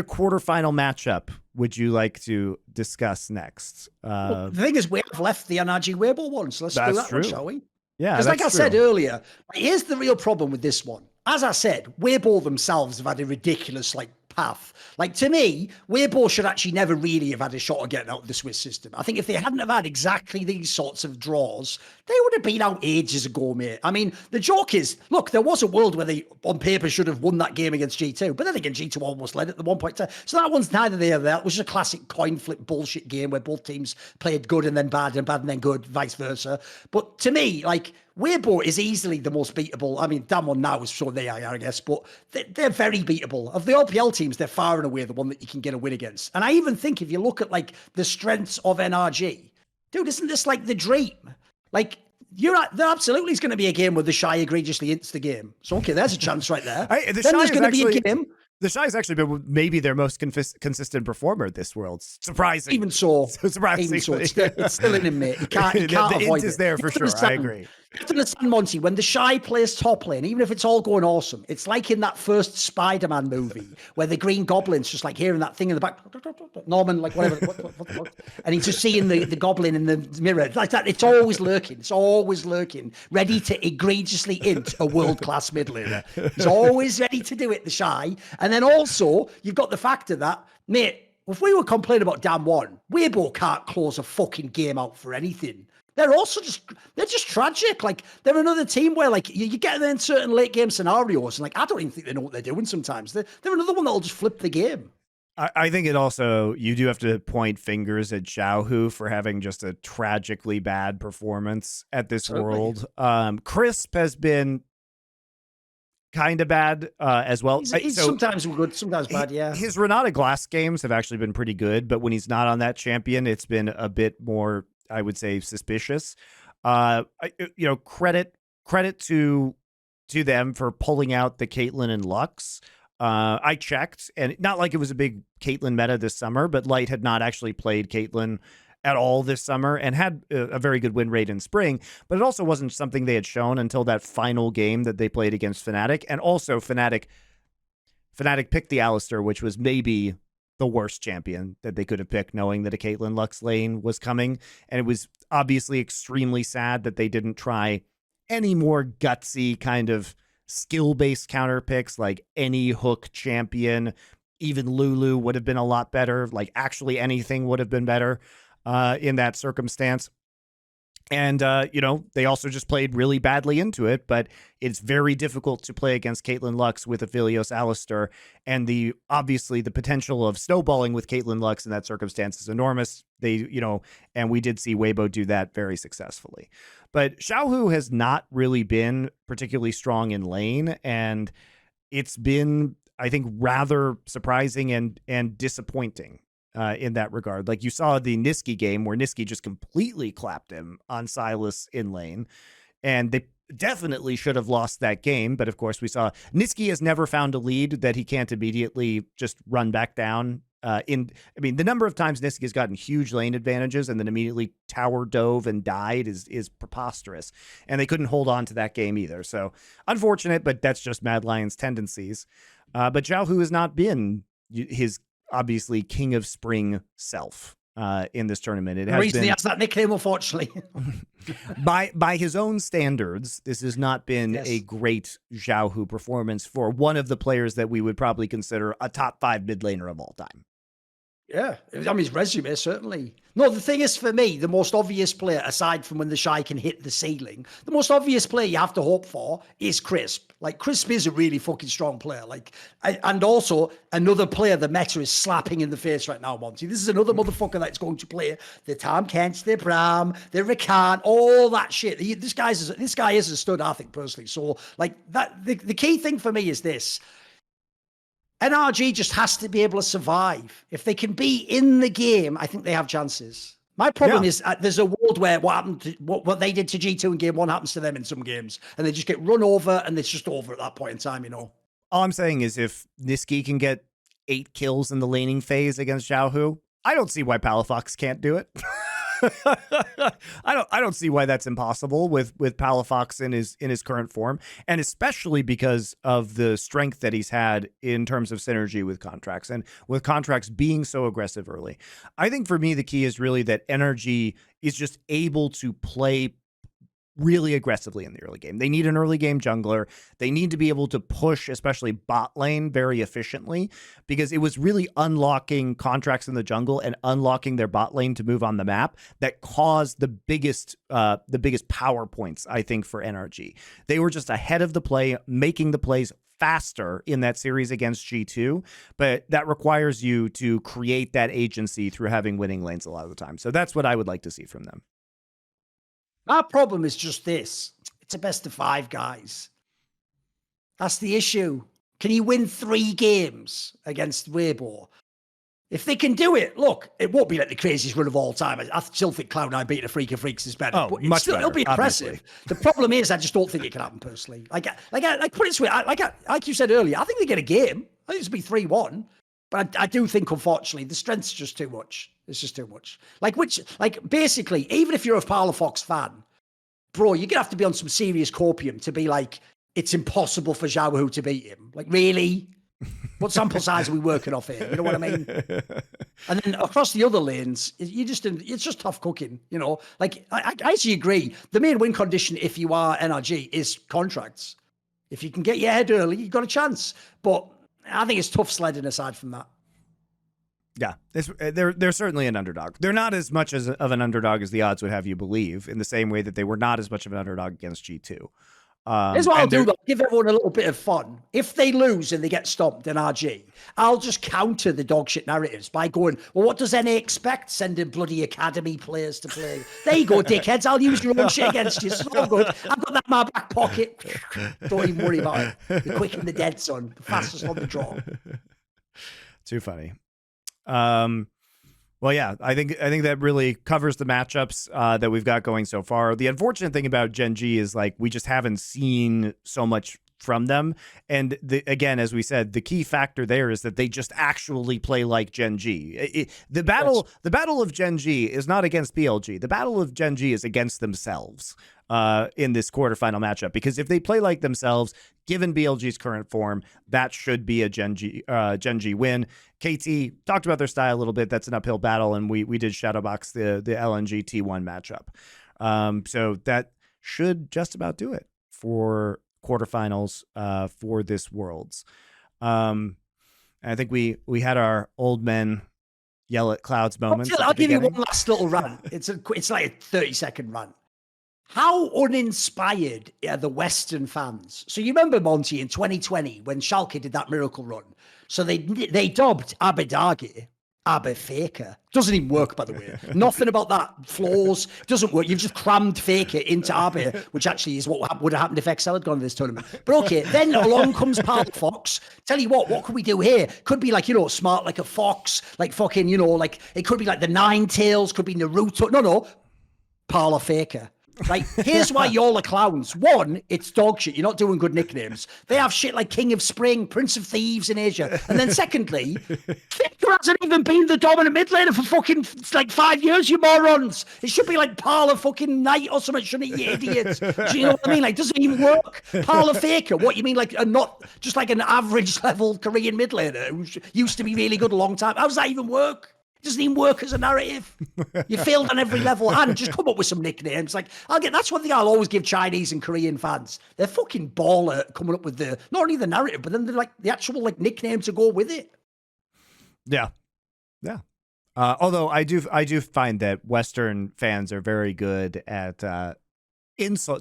quarterfinal matchup would you like to discuss next? Well, the thing is, we have left the NRG Weibo one, so let's do that one, shall we? Yeah, because like I said earlier, here's the real problem with this one. As I said, Weibo themselves have had a ridiculous path. To me, Weibo should actually never really have had a shot at getting out of the Swiss system. I think if they hadn't have had exactly these sorts of draws, they would have been out ages ago, mate. I mean, the joke is, look, there was a world where they, on paper, should have won that game against G2, but then again, G2 almost led at the 1 point. So that one's neither there nor there. It was just a classic coin flip bullshit game where both teams played good and then bad and bad and then good, vice versa. But to me, Weibo is easily the most beatable. I mean, damn one now is sure they are, I guess, but they're very beatable. Of the LPL teams, they're far and away the one that you can get a win against. And I even think if you look at the strengths of NRG, dude, isn't this the dream? There absolutely is going to be a game where the Shy egregiously ints the game. So, okay, there's a chance right there. Then there's going to be a game. The Shy's actually been maybe their most consistent performer this world. Surprising. Even so. Surprising. Even so. It's still in him, mate. You can't the avoid it. Is there for sure. I agree. You have to understand, Monty, when the Shy plays top lane, even if it's all going awesome, it's like in that first Spider-Man movie where the Green Goblin's just hearing that thing in the back, Norman, whatever, what, and he's just seeing the Goblin in the mirror. Like that, it's always lurking, ready to egregiously int a world-class mid laner. He's always ready to do it, the Shy. And then also, you've got the factor that, mate, if we were complaining about Dam 1, Weibo can't close a fucking game out for anything. They're also they're just tragic. They're another team where you get them in certain late game scenarios and I don't even think they know what they're doing sometimes. They're another one that'll just flip the game. I think it also, you do have to point fingers at Xiaohu for having just a tragically bad performance at this world. Crisp has been kind of bad as well. He's sometimes good, sometimes bad, yeah. His Renata Glass games have actually been pretty good, but when he's not on that champion, it's been a bit more, I would say, suspicious. Credit to them for pulling out the Caitlyn and Lux. I checked, and not like it was a big Caitlyn meta this summer, but Light had not actually played Caitlyn at all this summer and had a very good win rate in spring, but it also wasn't something they had shown until that final game that they played against Fnatic. And also Fnatic Fnatic picked the Alistar, which was maybe the worst champion that they could have picked, knowing that a Caitlyn Lux lane was coming. And it was obviously extremely sad that they didn't try any more gutsy kind of skill-based counter picks, like any hook champion. Even Lulu would have been a lot better. Like actually anything would have been better in that circumstance. And, they also just played really badly into it, but it's very difficult to play against Caitlyn Lux with Aphelios Alistar. And obviously the potential of snowballing with Caitlyn Lux in that circumstance is enormous. And we did see Weibo do that very successfully. But Xiaohu has not really been particularly strong in lane. And it's been, I think, rather surprising and disappointing. In that regard. Like you saw the Niski game where Niski just completely clapped him on Sylas in lane, and they definitely should have lost that game. But of course we saw Niski has never found a lead that he can't immediately just run back down. The number of times Niski has gotten huge lane advantages and then immediately tower dove and died is preposterous. And they couldn't hold on to that game either. So unfortunate, but that's just Mad Lion's tendencies. But Xiaohu has not been his obviously King of Spring self in this tournament. It has reason he has that nickname, unfortunately. by his own standards, this has not been a great Xiaohu performance for one of the players that we would probably consider a top 5 mid laner of all time. Yeah, I mean, his resume, certainly. No, the thing is, for me, the most obvious player, aside from when the Shy can hit the ceiling, the most obvious player you have to hope for is Crisp. Like, Crisp is a really fucking strong player. And also, another player the meta is slapping in the face right now, Monty. This is another motherfucker that's going to play the Tam Kents, the Bram, the Rakan, all that shit. This guy is a stud, I think, personally. So, the key thing for me is this. NRG just has to be able to survive. If they can be in the game, I think they have chances. My problem is there's a world where what they did to G2 in game 1 happens to them in some games, and they just get run over, and it's just over at that point in time, All I'm saying is if Niski can get 8 kills in the laning phase against Xiaohu, I don't see why Palafox can't do it. I don't see why that's impossible with Palafox in his current form, and especially because of the strength that he's had in terms of synergy with Contracts and with Contracts being so aggressive early. I think for me the key is really that NRG is just able to play really aggressively in the early game. They need an early game jungler. They need to be able to push, especially bot lane, very efficiently, because it was really unlocking Contracts in the jungle and unlocking their bot lane to move on the map that caused the biggest power points, I think, for NRG. They were just ahead of the play, making the plays faster in that series against G2, but that requires you to create that agency through having winning lanes a lot of the time. So that's what I would like to see from them. Our problem is just this. It's a best of 5, guys. That's the issue. Can you win 3 games against Weibo? If they can do it, look, it won't be like the craziest run of all time. I still think Cloud9 beating a Freak of Freaks is better. Oh, much better. It'll be impressive. Obviously. The problem is, I just don't think it can happen personally. Like put it this way, like you said earlier, I think they get a game. I think it'll be 3-1. But I do think, unfortunately, the strength's just too much. It's just too much. Basically, even if you're a Palafox fan, bro, you're going to have to be on some serious copium to be like, it's impossible for Xiaohu to beat him. Like, really? What sample size are we working off here? You know what I mean? And then across the other lanes, it's just tough cooking, Like, I actually agree. The main win condition, if you are NRG, is Contracts. If you can get your head early, you've got a chance. But I think it's tough sledding aside from that. Yeah, they're certainly an underdog. They're not as much of an underdog as the odds would have you believe, in the same way that they were not as much of an underdog against G2. Here's what I'll do, though. Give everyone a little bit of fun. If they lose and they get stomped in RG, I'll just counter the dogshit narratives by going, well, what does NA expect? Sending bloody academy players to play. There you go, dickheads. I'll use your own shit against you. It's all good. I've got that in my back pocket. Don't even worry about it. The quick and the dead, son. The fastest on the draw. Too funny. Well, yeah, I think that really covers the matchups that we've got going so far. The unfortunate thing about Gen G is, like, we just haven't seen so much from them. And again, as we said, the key factor there is that they just actually play like Gen G. The battle of Gen G is not against PLG. The battle of Gen G is against themselves in this quarterfinal matchup, because if they play like themselves, given BLG's current form, that should be a Gen G win. KT talked about their style a little bit. That's an uphill battle, and we did shadowbox the LNG T1 matchup. So that should just about do it for quarterfinals for this Worlds. I think we had our old men yell at clouds moments. I'll give you one last little rant. It's like a 30-second rant. How uninspired are the Western fans? So you remember, Monty, in 2020 when Schalke did that miracle run? So they dubbed Abedagi Abbe Faker. Doesn't even work, by the way. Nothing about that. Flaws. Doesn't work. You've just crammed Faker into Abbe, which actually is what would have happened if Excel had gone to this tournament. But okay, then along comes Pal Fox. Tell you what could we do here? Could be like, smart like a fox, like fucking, like it could be like the Nine Tails, could be Naruto. No. Parla Faker. Right, here's why y'all are clowns. One, it's dog shit. You're not doing good nicknames. They have shit like King of Spring, Prince of Thieves in Asia. And then secondly, Victor hasn't even been the dominant mid laner for fucking like 5 years, you morons. It should be like Parla fucking Knight or something, shouldn't it, you idiots? Do you know what I mean? Like, doesn't even work. Parla Faker, what you mean, like not just like an average level Korean mid laner who used to be really good a long time? How does that even work? It doesn't even work as a narrative. You failed on every level, and just come up with some nicknames. Like, that's one thing I'll always give Chinese and Korean fans. They're fucking baller coming up with not only the narrative, but then they're like the actual like nickname to go with it. Yeah. Although I do find that Western fans are very good at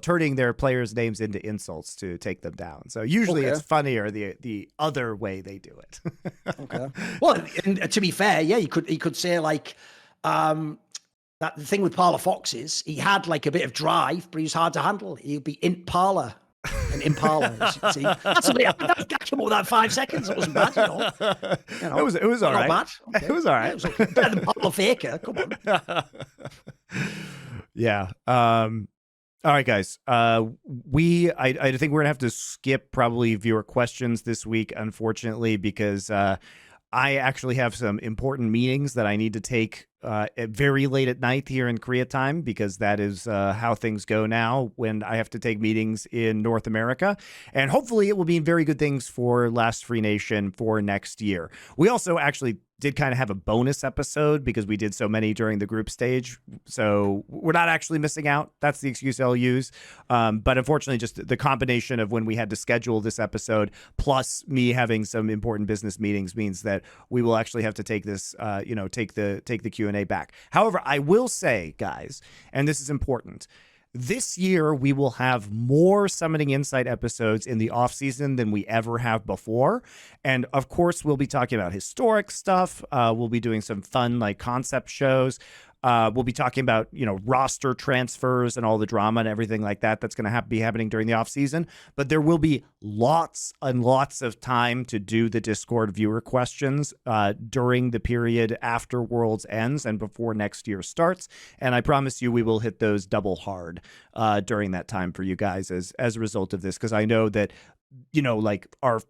turning their players' names into insults to take them down. So usually it's funnier the other way they do it. Okay. Well, and to be fair, yeah, he could say like that the thing with Parla Fox is he had like a bit of drive, but he was hard to handle. He'd be in Parla and Impala. See, that's a bit. I came up with that 5 seconds. It wasn't bad, It was all right. Not bad. Okay. It was all right. Yeah, it was okay. Better than Parla Faker. Come on. Yeah. All right, guys. I think we're gonna have to skip probably viewer questions this week, unfortunately, because I actually have some important meetings that I need to take very late at night here in Korea time, because that is how things go now when I have to take meetings in North America. And hopefully it will be very good things for Last Free Nation for next year. We also actually did kind of have a bonus episode because we did so many during the group stage. So we're not actually missing out. That's the excuse I'll use. But unfortunately, just the combination of when we had to schedule this episode plus me having some important business meetings means that we will actually have to take this, take the Q&A back. However, I will say, guys, and this is important, this year, we will have more Summoning Insight episodes in the off-season than we ever have before. And of course, we'll be talking about historic stuff. We'll be doing some fun like concept shows. We'll be talking about, roster transfers and all the drama and everything like that that's going to be happening during the off-season. But there will be lots and lots of time to do the Discord viewer questions during the period after Worlds ends and before next year starts. And I promise you we will hit those double hard during that time for you guys as a result of this. Because I know that, like our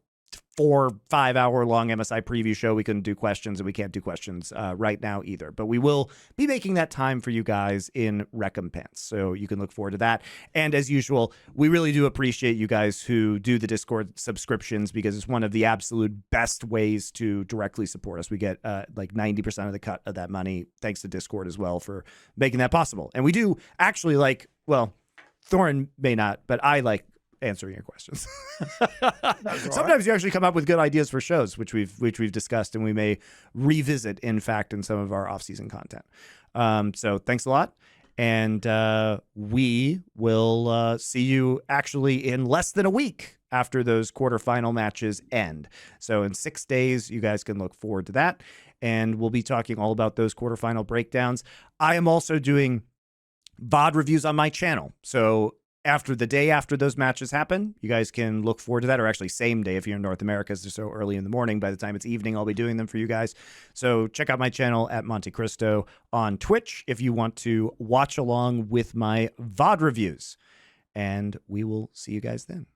4-5 hour long MSI preview show, we couldn't do questions, and we can't do questions right now either, but we will be making that time for you guys in recompense, so you can look forward to that. And as usual, we really do appreciate you guys who do the Discord subscriptions, because it's one of the absolute best ways to directly support us. We get like 90% of the cut of that money thanks to Discord as well for making that possible. And we do actually Thorin may not, but I like answering your questions. Sometimes you actually come up with good ideas for shows, which we've discussed, and we may revisit, in fact, in some of our off-season content. So thanks a lot, and we will see you actually in less than a week after those quarterfinal matches end. So in 6 days, you guys can look forward to that, and we'll be talking all about those quarterfinal breakdowns. I am also doing VOD reviews on my channel, so after the day after those matches happen, you guys can look forward to that, or actually same day if you're in North America, because they're so early in the morning. By the time it's evening, I'll be doing them for you guys. So check out my channel at MonteCristo on Twitch if you want to watch along with my VOD reviews. And we will see you guys then.